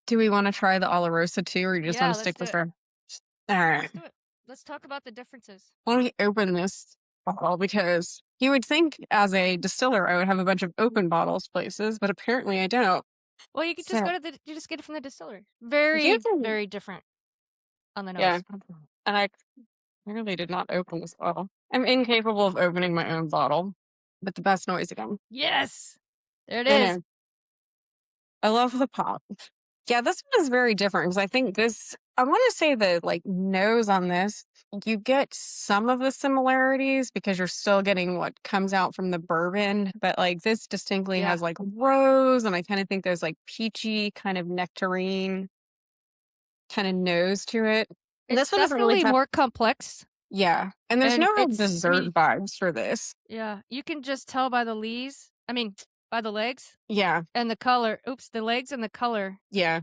Do we want to try the Oloroso too, or you just want Yeah, to let's stick do with it. her? All right. Let's do it. Let's talk about the differences. Let me open this bottle because you would think as a distiller I would have a bunch of open bottles places, but apparently I don't. Well, you could just So go to the you just get it from the distillery. you Very, can, very different on the yeah. nose. And I clearly did not open this bottle. I'm incapable of opening my own bottle, but the best noise again. Yes. There it I is. know. I love the pop. Yeah, this one is very different because I think this, I want to say the like nose on this, you get some of the similarities because you're still getting what comes out from the bourbon, but like this distinctly Yeah. has like rose, and I kind of think there's like peachy kind of nectarine kind of nose to it. And It's this one doesn't really definitely have, more complex yeah. And there's and no real it's I dessert mean, vibes for this. yeah, you can just tell by the leaves. I mean, by the legs Yeah. and the color. Oops, the legs and the color, Yeah.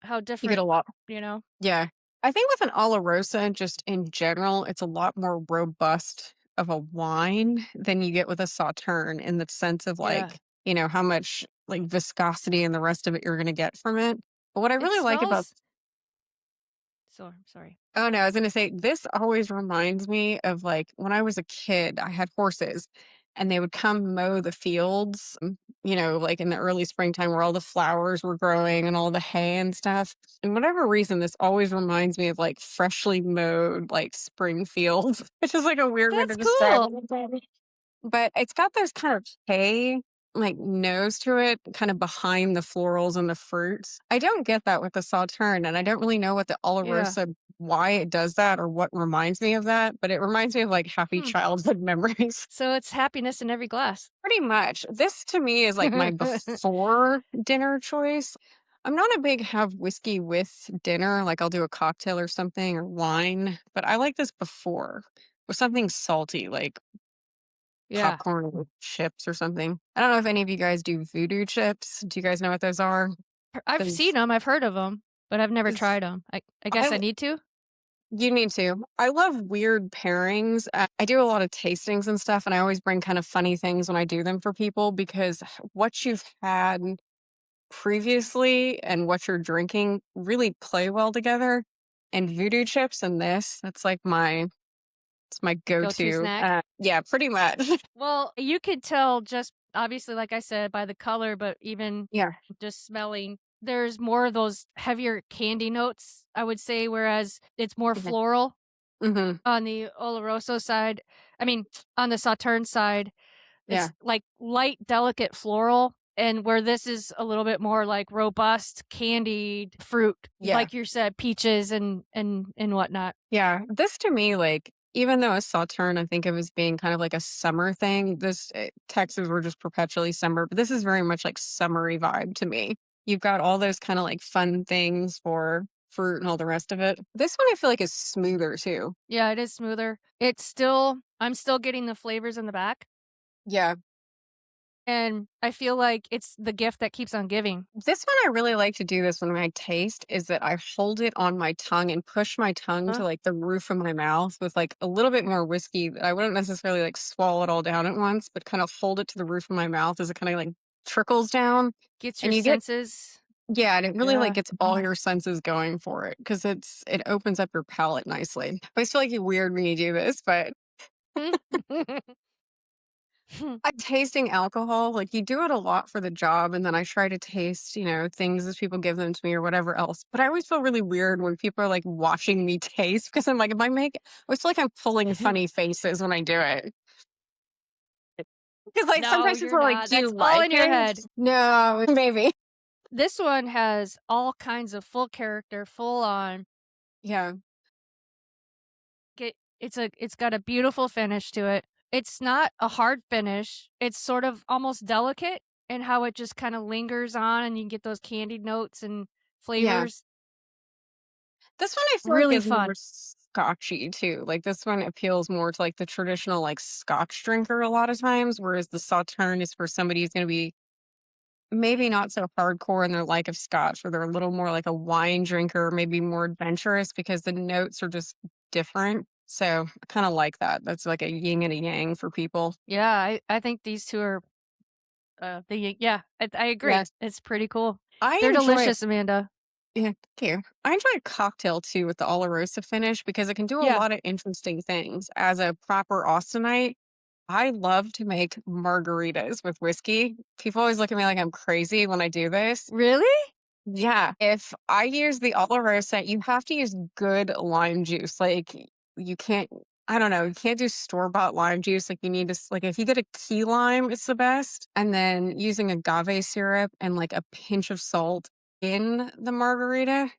how You get different, a lot. you know? Yeah. I think with an Olorosa, just in general, it's a lot more robust of a wine than you get with a Sauterne in the sense of Yeah. like, how much like viscosity and the rest of it you're going to get from it. But what I It really like about, smells so sorry. oh no, I was going to say, this always reminds me of like when I was a kid, I had horses and they would come mow the fields, like in the early springtime where all the flowers were growing and all the hay and stuff. And whatever reason, this always reminds me of like freshly mowed, like spring fields, which is like a weird way to That's describe cool. it. But it's got those kind of hay like nose to it, kind of behind the florals and the fruits. I don't get that with the Sauterne, and I don't really know what the Yeah. Oloroso why it does that or what reminds me of that, but it reminds me of like happy Hmm. childhood memories. So it's happiness in every glass. Pretty much. This to me is like my before dinner choice. I'm not a big have whiskey with dinner, like I'll do a cocktail or something or wine, but I like this before with something salty, like Yeah. popcorn with chips or something. I don't know if any of you guys do voodoo chips. Do you guys know what those are? I've seen Those, them, I've heard of them, but I've never those tried them. I I guess I need to? you need to. I love weird pairings. I do a lot of tastings and stuff, and I always bring kind of funny things when I do them for people because what you've had previously and what you're drinking really play well together. And voodoo chips and this, it's my Go-to go-to. snack? Yeah, pretty much. Well, you could tell just obviously, like I said, by the color, but even Yeah. just smelling, there's more of those heavier candy notes, I would say, whereas it's more floral Mm-hmm. on the Oloroso side. I mean, on the Sauterne side, Yeah. it's like light, delicate floral. And where this is a little bit more like robust, candied fruit, Yeah. like you said, peaches and whatnot. Yeah, this to me, like, even though a Sauterne I think of as being kind of like a summer thing, Texas were just perpetually summer, but this is very much like summery vibe to me. You've got all those kind of like fun things for fruit and all the rest of it. This one I feel like is smoother too. Yeah, it is smoother. I'm still getting the flavors in the back. Yeah. And I feel like it's the gift that keeps on giving. This one I really like to do this when I taste is that I hold it on my tongue and push my tongue Huh? to like the roof of my mouth with like a little bit more whiskey. I wouldn't necessarily like swallow it all down at once, but kind of hold it to the roof of my mouth as it kind of like trickles down. Gets your And you get, senses. yeah, and it really like Yeah. gets all your senses going for it because it opens up your palate nicely. I feel like you're weird when you do this, but I'm tasting alcohol, like, you do it a lot for the job, and then I try to taste, things as people give them to me or whatever else, but I always feel really weird when people are, like, watching me taste because I'm like, "Am I make" I always feel like I'm pulling funny faces when I do it. Because, like, No, sometimes you're people are like, not. "Do you That's all like in your it?" head. No, maybe. This one has all kinds of full character, full on. Yeah, It's got a beautiful finish to it. It's not a hard finish. It's sort of almost delicate in how it just kind of lingers on and you can get those candied notes and yeah. flavors. This one I feel like Really is more fun. scotchy too, like, this one appeals more to, like, the traditional, like, Scotch drinker a lot of times, whereas the Sauterne is for somebody who's gonna be maybe not so hardcore in their like of scotch, where they're a little more like a wine drinker, maybe more adventurous because the notes are just different. So I kind of like that. That's like a yin and a yang for people. Yeah, I think these two are yeah, I agree. Yes. It's pretty cool. I They're enjoy delicious, Amanda. yeah, thank you. I enjoy a cocktail too with the Oloroso finish because it can do a Yeah. lot of interesting things. As a proper Austinite, I love to make margaritas with whiskey. People always look at me like I'm crazy when I do this. Really? Yeah, if I use the Oloroso, you have to use good lime juice, like, you can't I don't know, you can't do store-bought lime juice, like, you need to like, if you get a key lime, it's the best, and then using agave syrup and, like, a pinch of salt in the margarita,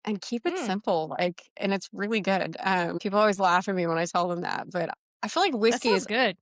and keep it Mm, simple, like and it's really good, people always laugh at me when I tell them that, but I feel like that whiskey sounds is good.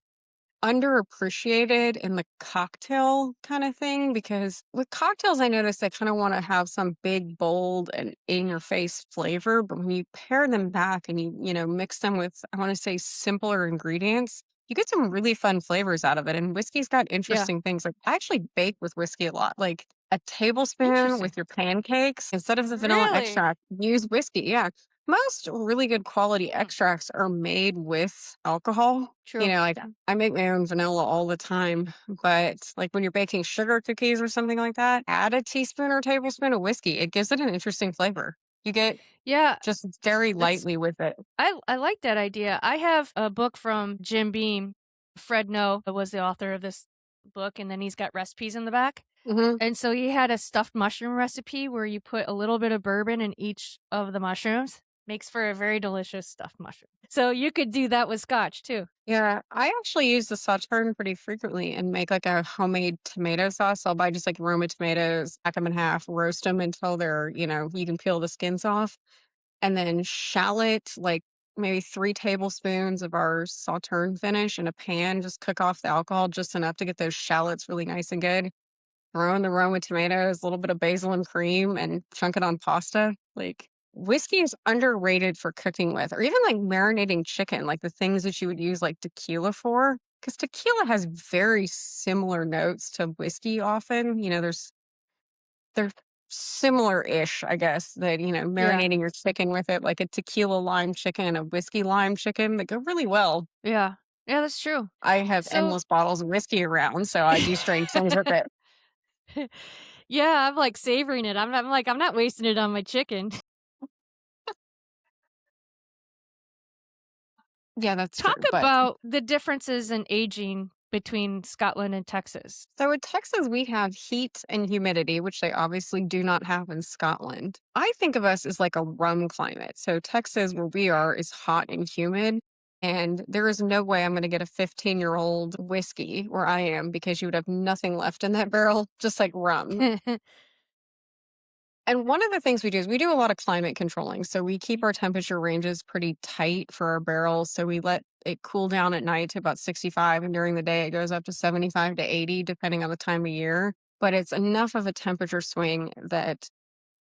underappreciated in the cocktail kind of thing because with cocktails I notice they kind of want to have some big bold and in your face flavor, but when you pair them back and you mix them with I want to say simpler ingredients, you get some really fun flavors out of it. And whiskey's got Yeah. interesting things, like I actually bake with whiskey a lot, like a tablespoon Interesting. with your pancakes instead of the vanilla Really? extract, use whiskey. Yeah, most really good quality Hmm, extracts are made with alcohol. true. Like I make my own vanilla all the time, but like when you're baking sugar cookies or something like that, add a teaspoon or tablespoon of whiskey. It gives it an interesting flavor. You get Yeah, just very that's lightly with it. I like that idea. I have a book from Jim Beam Fred No was the author of this book, and then he's got recipes in the back. Hmm. And so he had a stuffed mushroom recipe where you put a little bit of bourbon in each of the mushrooms. Makes for a very delicious stuffed mushroom. So you could do that with scotch too. Yeah, I actually use the Sauterne pretty frequently and make like a homemade tomato sauce. I'll buy just like Roma tomatoes, hack them in half, roast them until they're, you can peel the skins off, and then shallot, like maybe 3 tablespoons of our Sauterne finish in a pan. Just cook off the alcohol just enough to get those shallots really nice and good. Throw in the Roma tomatoes, a little bit of basil and cream, and chunk it on pasta. Like, whiskey is underrated for cooking with, or even like marinating chicken, like the things that you would use like tequila for. Because tequila has very similar notes to whiskey often. They're similar-ish, I guess, that, Yeah. marinating your chicken with it, like a tequila lime chicken and a whiskey lime chicken, they go really well. Yeah. Yeah, that's true. I have So endless bottles of whiskey around, so I do strange things with it. yeah, I'm like savoring it. I'm not wasting it on my chicken. Yeah, that's Talk true, but about the differences in aging between Scotland and Texas. so in Texas, we have heat and humidity, which they obviously do not have in Scotland. I think of us as like a rum climate. So Texas, where we are, is hot and humid. And there is no way I'm going to get a 15-year-old whiskey where I am because you would have nothing left in that barrel, just like rum. And one of the things we do is we do a lot of climate controlling. So we keep our temperature ranges pretty tight for our barrels. So we let it cool down at night to about 65. And during the day, it goes up to 75 to 80, depending on the time of year. But it's enough of a temperature swing that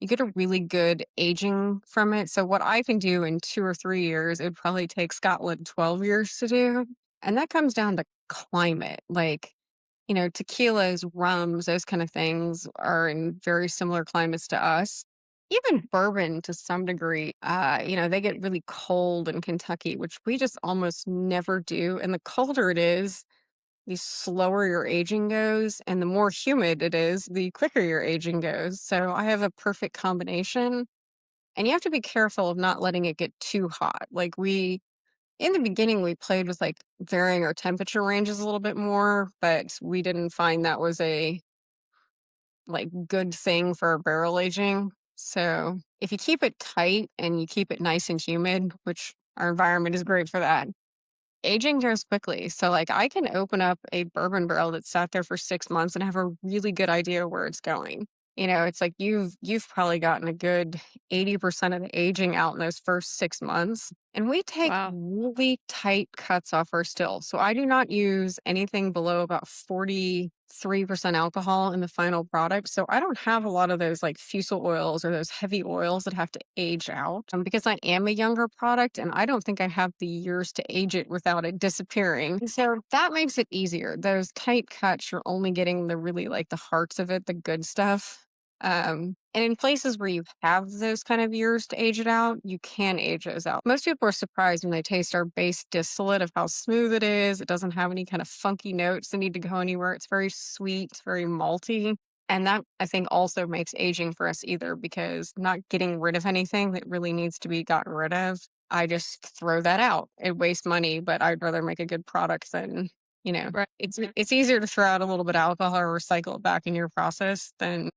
you get a really good aging from it. So what I can do in 2 or 3 years, it would probably take Scotland 12 years to do. And that comes down to climate. Like, tequilas, rums, those kind of things are in very similar climates to us. Even bourbon to some degree, they get really cold in Kentucky, which we just almost never do. And the colder it is, the slower your aging goes. And the more humid it is, the quicker your aging goes. So I have a perfect combination. And you have to be careful of not letting it get too hot. Like in the beginning, we played with like varying our temperature ranges a little bit more, but we didn't find that was a like good thing for barrel aging. So if you keep it tight and you keep it nice and humid, which our environment is great for that, aging goes quickly. So like I can open up a bourbon barrel that sat there for 6 months and have a really good idea where it's going. It's like you've probably gotten a good 80% of the aging out in those first 6 months. And we take Wow. really tight cuts off our still. So I do not use anything below about 43% alcohol in the final product. So I don't have a lot of those like fusel oils or those heavy oils that have to age out because I am a younger product and I don't think I have the years to age it without it disappearing. So that makes it easier. Those tight cuts, you're only getting the really like the hearts of it, the good stuff. And in places where you have those kind of years to age it out, you can age those out. Most people are surprised when they taste our base distillate of how smooth it is. It doesn't have any kind of funky notes that need to go anywhere. It's very sweet, it's very malty. And that I think also makes aging for us either because not getting rid of anything that really needs to be gotten rid of. I just throw that out. It wastes money, but I'd rather make a good product than, Right. it's easier to throw out a little bit of alcohol or recycle it back in your process than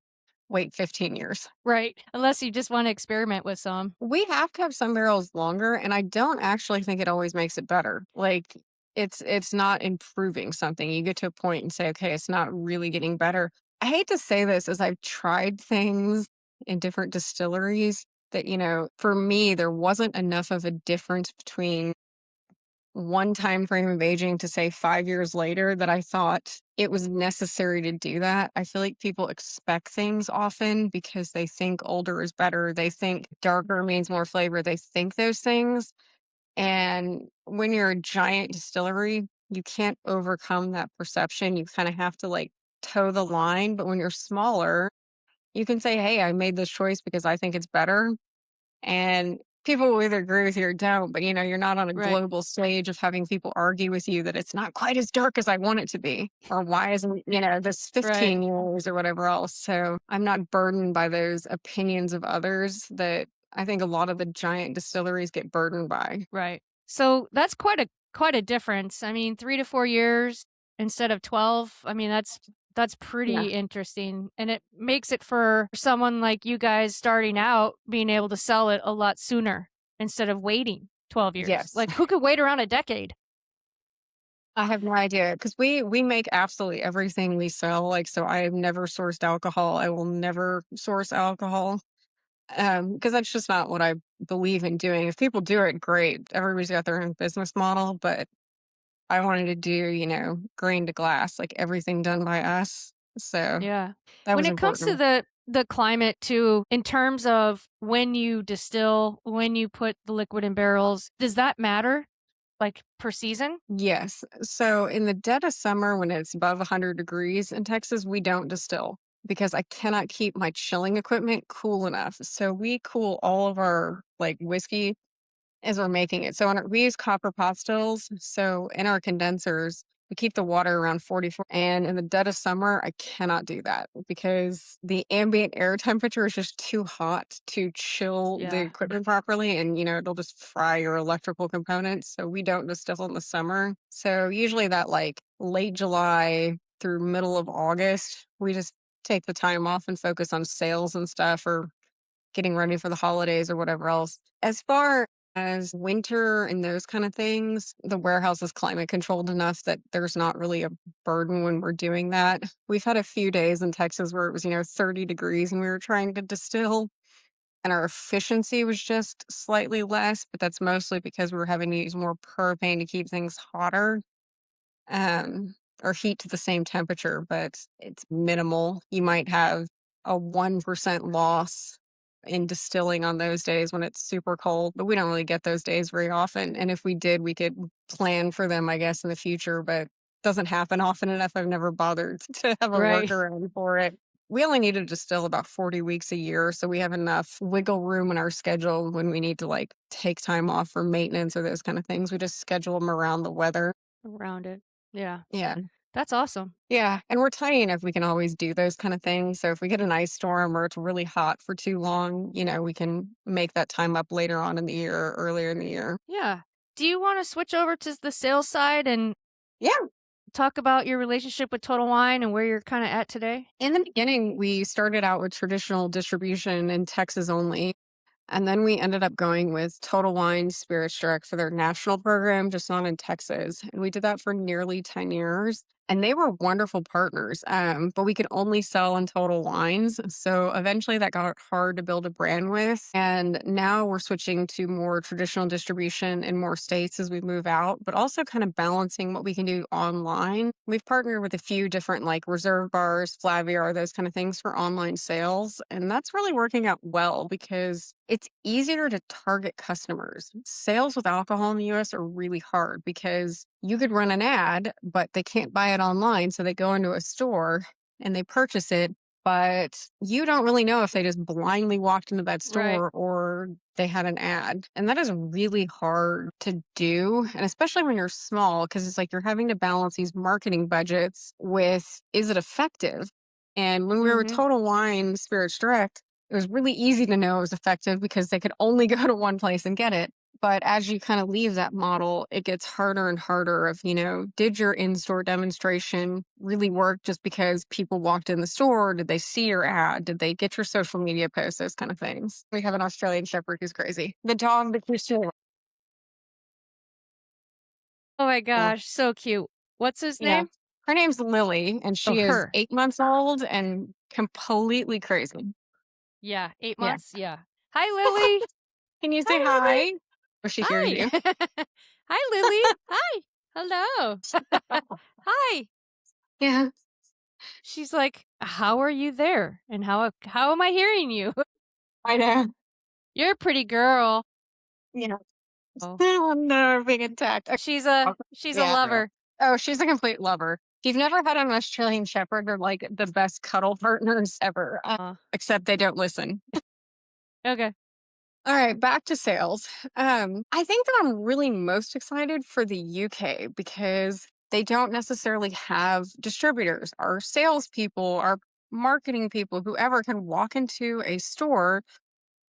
wait 15 years. Right. Unless you just want to experiment with some. We have kept some barrels longer, and I don't actually think it always makes it better. Like it's not improving something. You get to a point and say, okay, it's not really getting better. I hate to say this as I've tried things in different distilleries that, for me, there wasn't enough of a difference between one time frame of aging to say 5 years later that I thought it was necessary to do that. I feel like people expect things often because they think older is better. They think darker means more flavor. They think those things. And when you're a giant distillery, you can't overcome that perception. You kind of have to like toe the line. But when you're smaller, you can say, hey, I made this choice because I think it's better. And people will either agree with you or don't, but you're not on a Right. global stage of having people argue with you that it's not quite as dark as I want it to be, or why isn't, this Right. 15 years or whatever else. So I'm not burdened by those opinions of others that I think a lot of the giant distilleries get burdened by. Right. So that's quite a quite a difference. I mean, 3 to 4 years instead of 12. I mean, that's Yeah. pretty interesting, and it makes it for someone like you guys starting out being able to sell it a lot sooner instead of waiting 12 years. Yes. Like, who could wait around a decade? I have no idea because we make absolutely everything we sell. Like, so I have never sourced alcohol. I will never source alcohol because that's just not what I believe in doing. If people do it, great. Everybody's got their own business model, but I wanted to do, grain to glass, like everything done by us. So Yeah. that When was it comes to important. the climate too, in terms of when you distill, when you put the liquid in barrels, does that matter? Like per season? Yes. So in the dead of summer, when it's above 100 degrees in Texas, we don't distill because I cannot keep my chilling equipment cool enough. So we cool all of our like whiskey as we're making it. So we use copper pot stills. So in our condensers, we keep the water around 44. And in the dead of summer, I cannot do that because the ambient air temperature is just too hot to chill the Yeah. equipment properly. And, it'll just fry your electrical components. So we don't distill in the summer. So usually that like late July through middle of August, we just take the time off and focus on sales and stuff or getting ready for the holidays or whatever else. As far as winter and those kind of things, the warehouse is climate controlled enough that there's not really a burden when we're doing that. We've had a few days in Texas where it was, 30 degrees and we were trying to distill and our efficiency was just slightly less, but that's mostly because we were having to use more propane to keep things hotter um, or heat to the same temperature, but it's minimal. You might have a 1% loss in distilling on those days when it's super cold, but we don't really get those days very often. And if we did, we could plan for them, I guess, in the future, but it doesn't happen often enough. I've never bothered to have a Right. workaround for it. We only need to distill about 40 weeks a year, so we have enough wiggle room in our schedule when we need to like take time off for maintenance or those kind of things. We just schedule them around the weather. Around it. Yeah. Yeah. That's awesome. Yeah, and we're tiny enough we can always do those kind of things. So if we get an ice storm or it's really hot for too long, we can make that time up later on in the year or earlier in the year. Yeah. Do you want to switch over to the sales side and Yeah. talk about your relationship with Total Wine and where you're kind of at today? In the beginning, we started out with traditional distribution in Texas only. And then we ended up going with Total Wine Spirits Direct for their national program, just not in Texas. And we did that for nearly 10 years. And they were wonderful partners, but we could only sell in Total Wines. So eventually that got hard to build a brand with. And now we're switching to more traditional distribution in more states as we move out, but also kind of balancing what we can do online. We've partnered with a few different like reserve bars, Flaviar, those kind of things for online sales. And that's really working out well because it's easier to target customers. Sales with alcohol in the US are really hard because you could run an ad, but they can't buy it online. So they go into a store and they purchase it, but you don't really know if they just blindly walked into that Right. store or they had an ad. And that is really hard to do. And especially when you're small, because it's like you're having to balance these marketing budgets with is it effective? And when we were with Mhm. Total Wine Spirits Direct, it was really easy to know it was effective because they could only go to one place and get it. But as you kind of leave that model, it gets harder and harder of, did your in-store demonstration really work just because people walked in the store? Did they see your ad? Did they get your social media posts? Those kind of things. We have an Australian Shepherd who's crazy. The dog that you saw. Oh my Yeah. gosh, so cute. What's his Yeah. name? Her name's Lily, and Oh, she is her. 8 months old and completely crazy. Yeah, 8 Yeah. months. Yeah. Hi, Lily. Can you say Hi, Lily. hi? Or she hears Hi. you. Hi, Lily. Hi. Hello. Hi. Yeah. She's like, "How are you there? And how am I hearing you? I know. You're a pretty girl." Yeah. Oh. Oh, no, being attacked. She's a Yeah. lover. Oh, she's a complete lover. If you've never had an Australian Shepherd, they're like the best cuddle partners ever, except they don't listen. Okay. All right, back to sales. I think that I'm really most excited for the UK because they don't necessarily have distributors. Our salespeople, our marketing people, whoever can walk into a store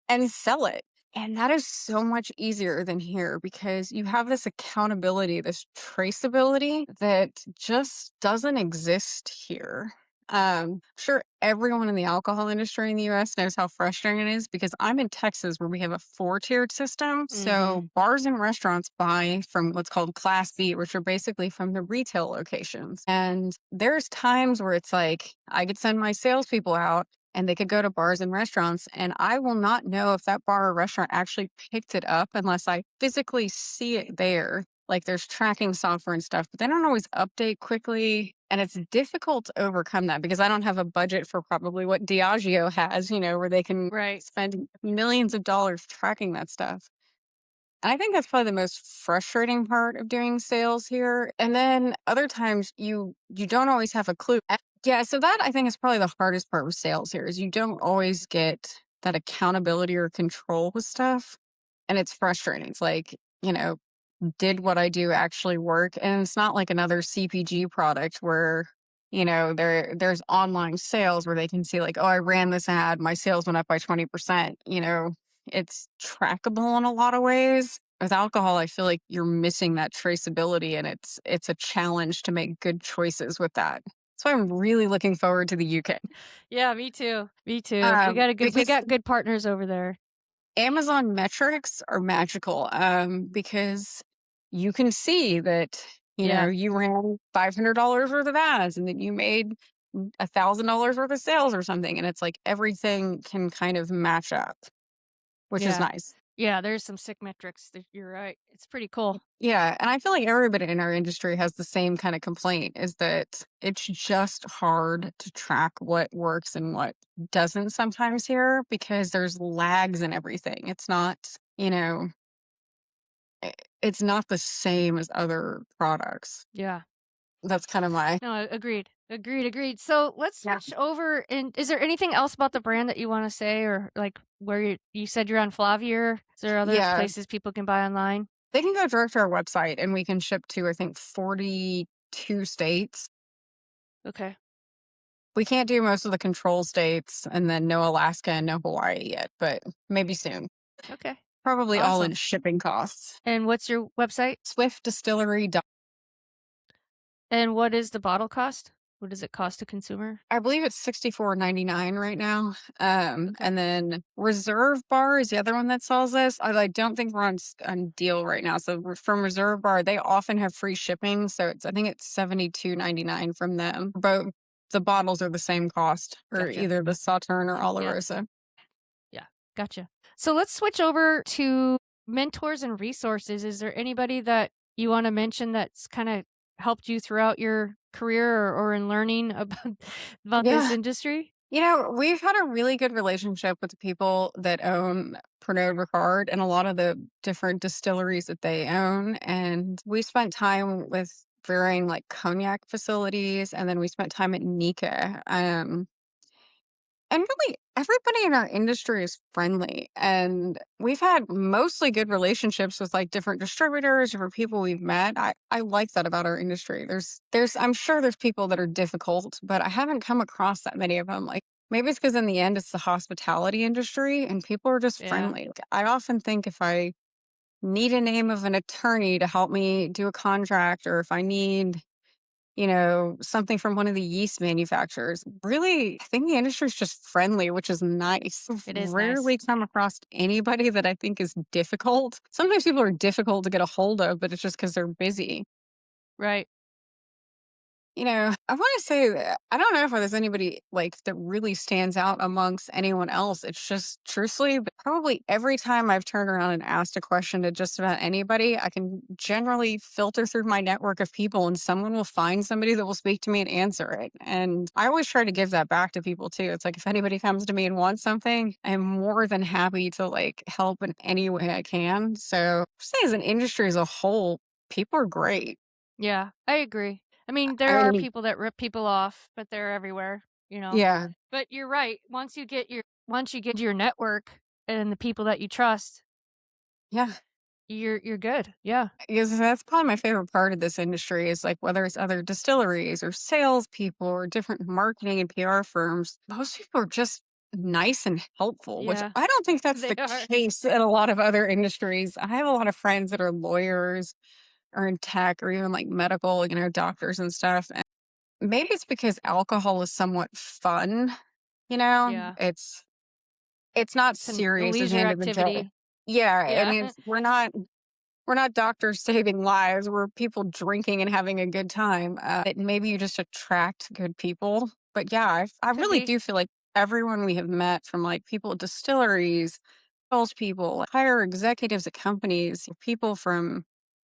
and sell it. And that is so much easier than here because you have this accountability, this traceability that just doesn't exist here. Sure, everyone in the alcohol industry in the US knows how frustrating it is because I'm in Texas where we have a four-tiered system. Mm-hmm. So bars and restaurants buy from what's called Class B, which are basically from the retail locations. And there's times where it's like I could send my salespeople out and they could go to bars and restaurants, and I will not know if that bar or restaurant actually picked it up unless I physically see it there. Like there's tracking software and stuff, but they don't always update quickly. And it's difficult to overcome that because I don't have a budget for probably what Diageo has, where they can Right. spend millions of dollars tracking that stuff. And I think that's probably the most frustrating part of doing sales here. And then other times you don't always have a clue. Yeah, so that I think is probably the hardest part with sales here is you don't always get that accountability or control with stuff. And it's frustrating. It's like, did what I do actually work? And it's not like another CPG product where, there's online sales where they can see like, oh, I ran this ad, my sales went up by 20%. It's trackable in a lot of ways. With alcohol, I feel like you're missing that traceability and it's a challenge to make good choices with that. So I'm really looking forward to the UK. Yeah, me too. Me too. We Because got good partners over there. Amazon metrics are magical, because you can see that, Yeah. you ran $500 worth of ads and that you made $1,000 worth of sales or something. And it's like everything can kind of match up, which is Yeah. nice. Yeah, there's some sick metrics. You're right. It's pretty cool. Yeah. And I feel like everybody in our industry has the same kind of complaint is that it's just hard to track what works and what doesn't sometimes here because there's lags and everything. It's not, I it's not the same as other products. Yeah. That's kind of my No, agreed. Agreed. So let's Yeah. switch over. And is there anything else about the brand that you want to say, or like where you said you're on Flaviar? Is there other Yeah, places people can buy online? they can go direct to our website, and we can ship to, I think, 42 states. Okay. We can't do most of the control states, and then no Alaska and no Hawaii yet, but maybe soon. Okay. Probably all in Awesome. shipping costs. And what's your website? Swift Distillery. And what is the bottle cost? What does it cost a consumer? I believe it's 64.99 right now. Okay. And then Reserve Bar is the other one that sells this. I don't think we're on deal right now. So from Reserve Bar, they often have free shipping. So I think it's 72.99 from them. Both the bottles are the same cost for Gotcha. either the Sauternes or Yeah. Oloroso. Yeah. Gotcha. So let's switch over to mentors and resources. Is there anybody that you want to mention that's kind of helped you throughout your career or in learning about this Yeah. industry? We've had a really good relationship with the people that own Pernod Ricard and a lot of the different distilleries that they own. And we spent time with varying like cognac facilities, and then we spent time at Nika. And really, everybody in our industry is friendly. And we've had mostly good relationships with like different distributors, different people we've met. I like that about our industry. I'm sure there's people that are difficult, but I haven't come across that many of them. Like maybe it's because in the end, it's the hospitality industry and people are just Yeah. friendly. Like, I often think if I need a name of an attorney to help me do a contract, or if I need something from one of the yeast manufacturers. Really, I think the industry is just friendly, which is nice. I've It is nice. rarely come across anybody that I think is difficult. Sometimes people are difficult to get a hold of, but it's just because they're busy. Right. I want to say that I don't know if there's anybody like that really stands out amongst anyone else. It's just truthfully, but probably every time I've turned around and asked a question to just about anybody, I can generally filter through my network of people and someone will find somebody that will speak to me and answer it. And I always try to give that back to people too. It's like if anybody comes to me and wants something, I'm more than happy to like help in any way I can. So, say as an industry as a whole, people are great. Yeah, I agree. I mean, I there are mean, people that rip people off, but they're everywhere, yeah. But you're right. Once you get your network and the people that you trust, Yeah. you're good. Yeah. Because that's probably my favorite part of this industry is like whether it's other distilleries or salespeople or different marketing and PR firms, most people are just nice and helpful, which Yeah, I don't think that's they the are. case in a lot of other industries. I have a lot of friends that are lawyers or in tech or even like medical, doctors and stuff. And maybe it's because alcohol is somewhat fun, Yeah, it's not it's a serious at the leisure end of the day. activity. Yeah, I Yeah. mean, we're not doctors saving lives. We're people drinking and having a good time. Maybe you just attract good people. But yeah, I Could really be. do feel like everyone we have met, from like people at distilleries, salespeople, higher executives at companies, people from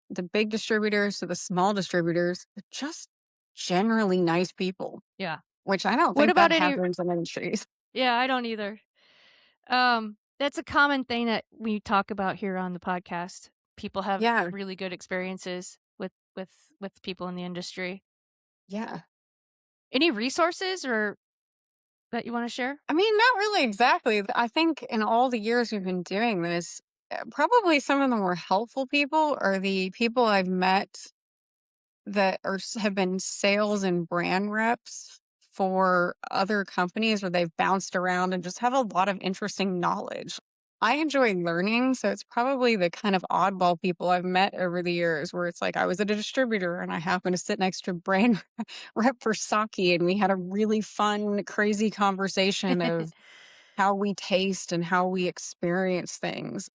the big distributors to the small distributors, they're just generally nice people, Yeah. which I don't What think that about any happens in industries. Yeah, I don't either. That's a common thing that we talk about here on the podcast. People have Yeah, really good experiences with people in the industry. yeah. Any resources or that you wanna share? I mean, not really exactly. I think in all the years we've been doing this, probably some of the more helpful people are the people I've met that have been sales and brand reps for other companies where they've bounced around and just have a lot of interesting knowledge. I enjoy learning, so it's probably the kind of oddball people I've met over the years where it's like I was at a distributor and I happened to sit next to a brand rep for sake and we had a really fun, crazy conversation of how we taste and how we experience things.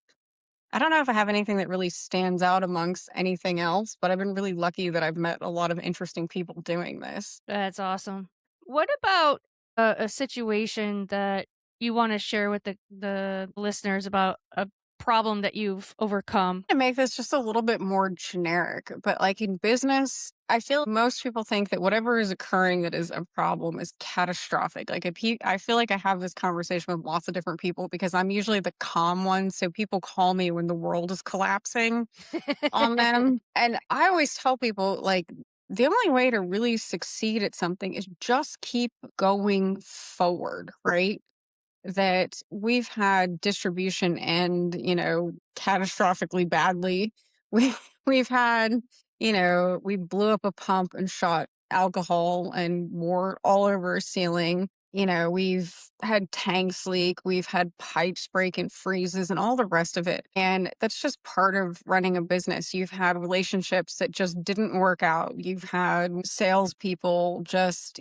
I don't know if I have anything that really stands out amongst anything else, but I've been really lucky that I've met a lot of interesting people doing this. That's awesome. What about a situation that you wanna share with the listeners about a problem that you've overcome? To make this just a little bit more generic, but like in business, I feel most people think that whatever is occurring that is a problem is catastrophic. Like I feel like I have this conversation with lots of different people because I'm usually the calm one. So people call me when the world is collapsing on them. And I always tell people, like, the only way to really succeed at something is just keep going forward, right? That we've had distribution end, catastrophically badly. We've had, we blew up a pump and shot alcohol and wort all over a ceiling. We've had tanks leak, we've had pipes break and freezes and all the rest of it. And that's just part of running a business. You've had relationships that just didn't work out. You've had salespeople just,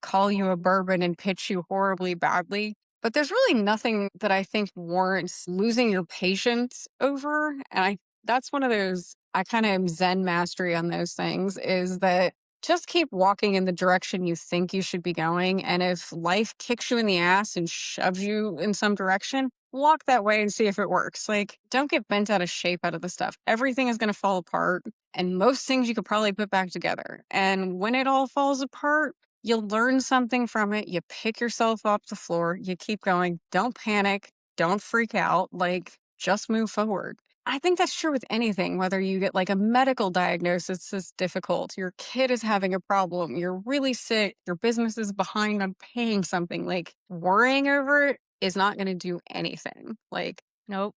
call you a bourbon and pitch you horribly badly. But there's really nothing that I think warrants losing your patience over. And that's one of those, I kind of am Zen mastery on those things, is that just keep walking in the direction you think you should be going. And if life kicks you in the ass and shoves you in some direction, walk that way and see if it works. Like, don't get bent out of shape out of the stuff. Everything is going to fall apart. And most things you could probably put back together. And when it all falls apart, you'll learn something from it. You pick yourself off the floor. You keep going. Don't panic. Don't freak out. Like, just move forward. I think that's true with anything, whether you get like a medical diagnosis is difficult, your kid is having a problem, you're really sick, your business is behind on paying something. Like, worrying over it is not going to do anything. Like, Nope.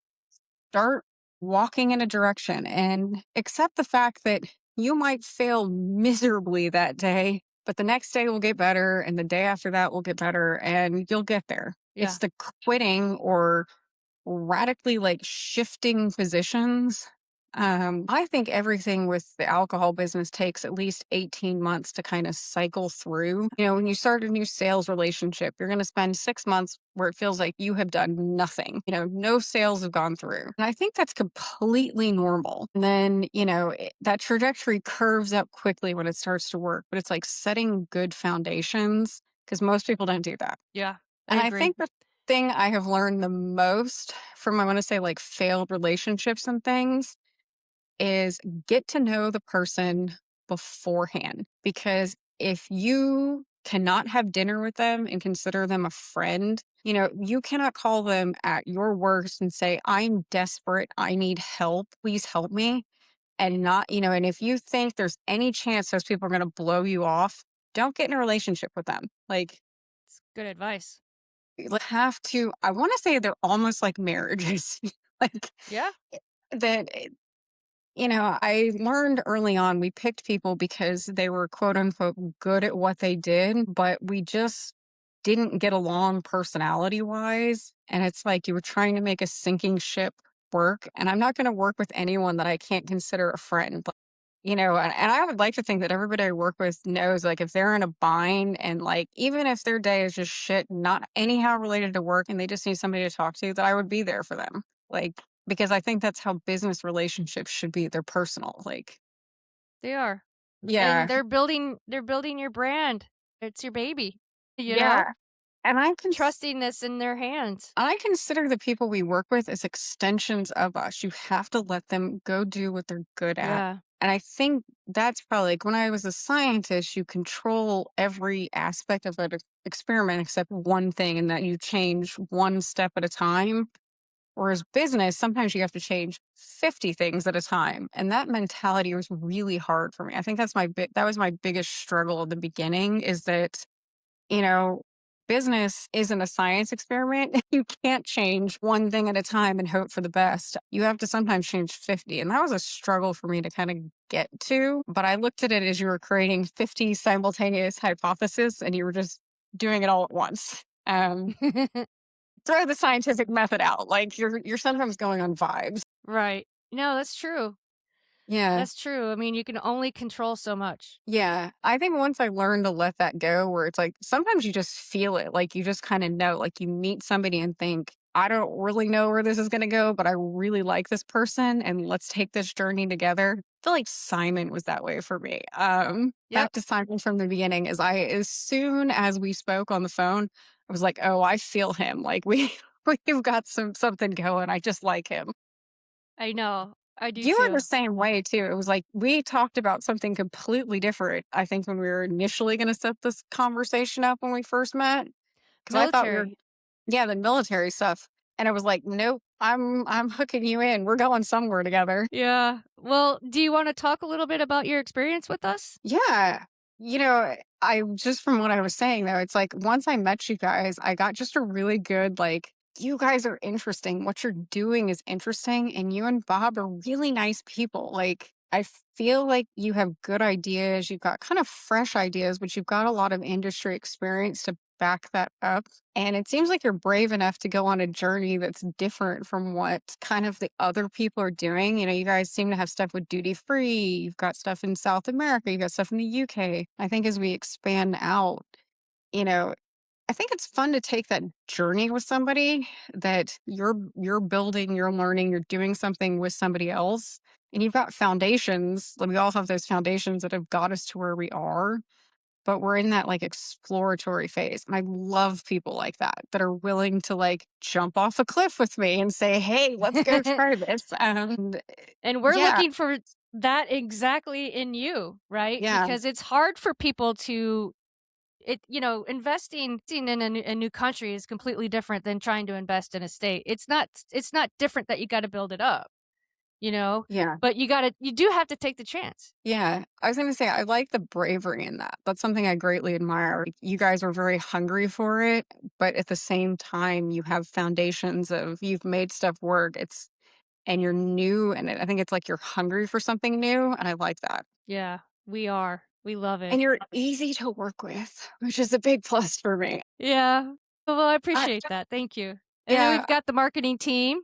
start walking in a direction and accept the fact that you might fail miserably that day, but the next day will get better and the day after that will get better and you'll get there. It's Yeah. the quitting or radically like shifting positions. I think everything with the alcohol business takes at least 18 months to kind of cycle through. When you start a new sales relationship, you're going to spend 6 months where it feels like you have done nothing. No sales have gone through. And I think that's completely normal. And then, that trajectory curves up quickly when it starts to work, but it's like setting good foundations because most people don't do that. Yeah, I And I agree. think the thing I have learned the most from, I want to say, like failed relationships and things is get to know the person beforehand. Because if you cannot have dinner with them and consider them a friend, you cannot call them at your worst and say, I'm desperate. I need help. Please help me. And not, and if you think there's any chance those people are going to blow you off, don't get in a relationship with them. Like, It's good advice. have to, I wanna say they're almost like marriages. Like, Yeah. that, I learned early on, we picked people because they were, quote, unquote, "good at what they did," but we just didn't get along personality wise. And it's like you were trying to make a sinking ship work. And I'm not going to work with anyone that I can't consider a friend. And I would like to think that everybody I work with knows, like, if they're in a bind and, like, even if their day is just shit, not anyhow related to work, and they just need somebody to talk to, that I would be there for them. Like, because I think that's how business relationships should be. They're personal. Like, They are. And yeah, they're building your brand. It's your baby, you know? yeah. And Trusting this in their hands. I consider the people we work with as extensions of us. You have to let them go do what they're good at. Yeah. And I think that's probably like when I was a scientist, you control every aspect of an experiment except one thing, and that you change one step at a time. Whereas business, sometimes you have to change 50 things at a time. And that mentality was really hard for me. I think that was my biggest struggle at the beginning, is that you know, business isn't a science experiment. You can't change one thing at a time and hope for the best. You have to sometimes change 50. And that was a struggle for me to kind of get to. But I looked at it as you were creating 50 simultaneous hypotheses and you were just doing it all at once. Throw the scientific method out. Like you're sometimes going on vibes. Right. No, that's true. Yeah. That's true. I mean, you can only control so much. Yeah, I think once I learned to let that go, where it's like sometimes you just feel it, like you just kind of know, like you meet somebody and think, I don't really know where this is going to go, but I really like this person and let's take this journey together. I feel like Simon was that way for me. Back Yep. to Simon from the beginning, as soon as we spoke on the phone, I was like, oh, I feel him. Like we've got something going. I just like him. I know. I do You were the too. same way too. It was like we talked about something completely different, I think, when we were initially gonna set this conversation up when we first met. Because I thought we were, Military. yeah, the military stuff. And I was like, "Nope, I'm hooking you in. We're going somewhere together." Yeah. Well, do you want to talk a little bit about your experience with us? Yeah. I just from what I was saying though, it's like once I met you guys, I got just a really good like you guys are interesting. What you're doing is interesting and you and Bob are really nice people. Like I feel like you have good ideas. You've got kind of fresh ideas, but you've got a lot of industry experience to back that up. And it seems like you're brave enough to go on a journey that's different from what kind of the other people are doing. You guys seem to have stuff with duty free. You've got stuff in South America. You've got stuff in the UK. I think as we expand out, you know, I think it's fun to take that journey with somebody that you're building, you're learning, you're doing something with somebody else. And you've got foundations. Like we all have those foundations that have got us to where we are, but we're in that like exploratory phase. And I love people like that are willing to like jump off a cliff with me and say, hey, let's go try this. And we're Yeah, looking for that exactly in you, right? yeah, Because it's hard for people to investing in a new country is completely different than trying to invest in a state. It's not different that you got to build it up, you know, yeah. but you do have to take the chance. Yeah, I was gonna say I like the bravery in that. That's something I greatly admire. Like, you guys are very hungry for it, but at the same time, you have foundations of you've made stuff work. And you're new, and I think it's like you're hungry for something new, and I like that. Yeah, we are. We love And it. you're easy to work with, which is a big plus for me. Yeah. Well, I Uh, appreciate that. Thank you. And then yeah, we've got the marketing team.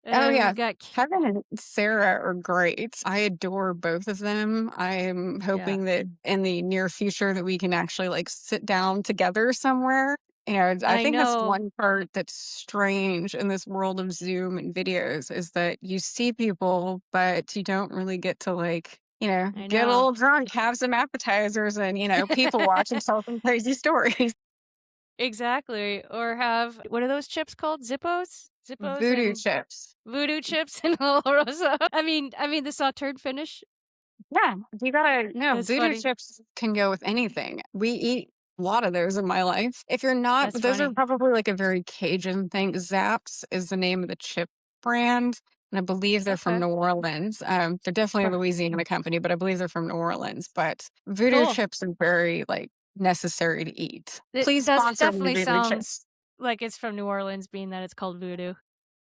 oh, yeah. We've got Kevin and Sarah are great. I adore both of them. I'm yeah, hoping that in the near future that we can actually like sit down together somewhere. And I I think that's know. one part that's strange in this world of Zoom and videos is that you see people, but you don't really get to like, I get a know. little drunk, have some appetizers and, people watch and tell some crazy stories. Exactly. Or have what are those chips called? Zippos? Zippos Voodoo and chips. voodoo chips and Oloroso. I mean the sautered finish. Yeah, you gotta no, That's voodoo funny. chips can go with anything. We eat a lot of those in my life. If you're not, That's but those are funny. probably like a very Cajun thing. Zaps is the name of the chip brand, and I believe they're from Okay. New Orleans. They're definitely a Huh. Louisiana company, but I believe they're from New Orleans. But voodoo Cool. chips are very like necessary to eat. It Please does sponsor me, definitely voodoo sounds chips. like it's from New Orleans, being that it's called voodoo.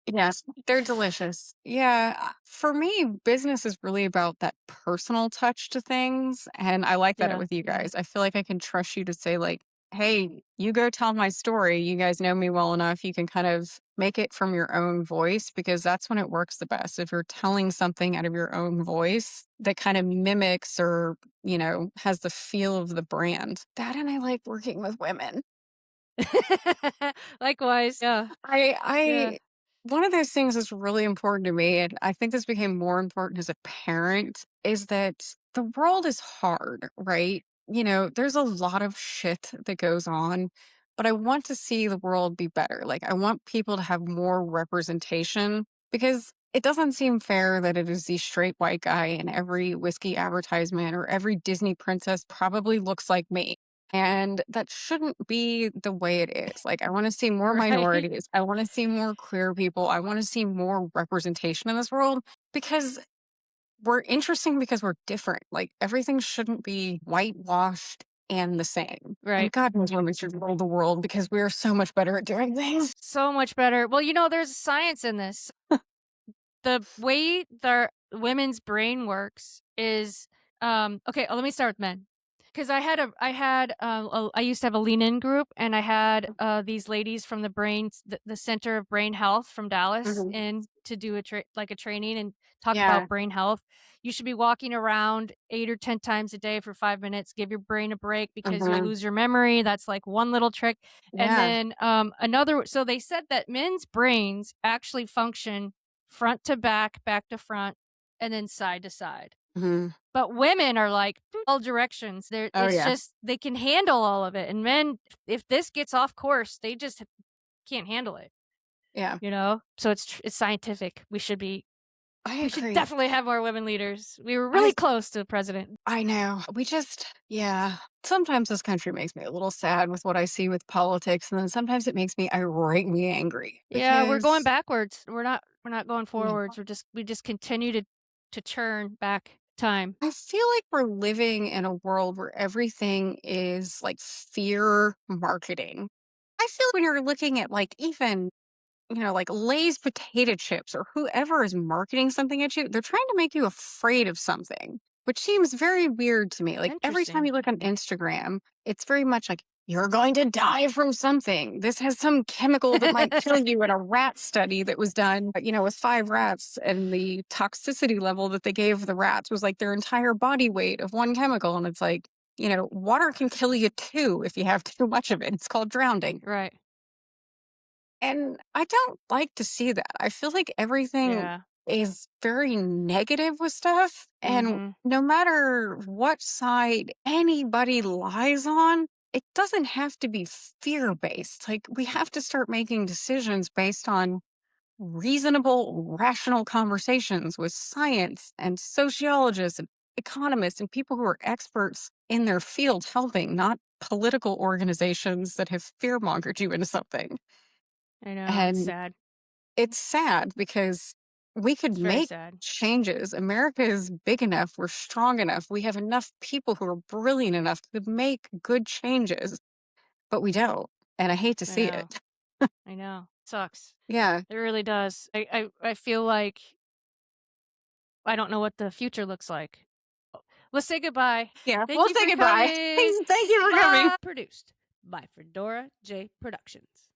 Yes, they're delicious. Yeah, for me, business is really about that personal touch to things, and I like that Yeah. with you guys. I feel like I can trust you to say like, hey, you go tell my story. You guys know me well enough. You can kind of make it from your own voice because that's when it works the best. If you're telling something out of your own voice that kind of mimics or, has the feel of the brand. That and I like working with women. Likewise. Yeah. Yeah. I one of those things that's really important to me, and I think this became more important as a parent, is that the world is hard, right? There's a lot of shit that goes on, but I want to see the world be better. Like, I want people to have more representation because it doesn't seem fair that it is the straight white guy in every whiskey advertisement or every Disney princess probably looks like me. And that shouldn't be the way it is. Like, I want to see more Right. minorities. I want to see more queer people. I want to see more representation in this world because we're interesting because we're different. Like, everything shouldn't be whitewashed and the same. And Right. God knows women should rule the world because we are so much better at doing things. So much better. Well, there's science in this. The way the women's brain works is okay, let me start with men. Because I used to have a lean in group, and I had these ladies from the Center of Brain Health from Dallas Hmm. in to do a training and talk Yeah. about brain health. You should be walking around 8 or 10 times a day for 5 minutes. Give your brain a break because you'll Hmm. lose your memory. That's like one little trick. And Yeah. then so they said that men's brains actually function front to back to front, and then side to side. Hmm. But women are like all directions. Oh, It's yeah. just they can handle all of it. And men, if this gets off course, they just can't handle it. Yeah. So it's scientific. I We should agree. definitely have more women leaders. We were I really close to the president. I know. Yeah. Sometimes this country makes me a little sad with what I see with politics, and then sometimes it makes me irately angry Yeah, we're going because backwards. We're not going yeah, forwards. We just continue to churn back time. I feel like we're living in a world where everything is like fear marketing. I feel when you're looking at like even like Lay's potato chips or whoever is marketing something at you, they're trying to make you afraid of something, which seems very weird to me. Like every time Interesting. you look on Instagram, it's very much like, you're going to die from something. This has some chemical that might kill you in a rat study that was done, with 5 rats, and the toxicity level that they gave the rats was like their entire body weight of one chemical. And it's like, water can kill you too if you have too much of it. It's called drowning. Right. And I don't like to see that. I feel like everything Yeah. is very negative with stuff. And Mhm. no matter what side anybody lies on, it doesn't have to be fear based. Like, we have to start making decisions based on reasonable, rational conversations with science and sociologists and economists and people who are experts in their field helping, not political organizations that have fear mongered you into something. I know, it's And sad. it's sad because we could It's very make sad. changes. America is big enough. We're strong enough. We have enough people who are brilliant enough to make good changes, but we don't. And I hate to I see know. it. I know. Sucks. Yeah. It really does. I feel like I don't know what the future looks like. Oh, let's say goodbye. Yeah. Thank We'll you say for goodbye. coming. Thank you for coming. Bye. Produced by Fedora J Productions.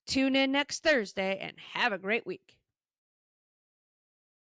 Tune in next Thursday and have a great week.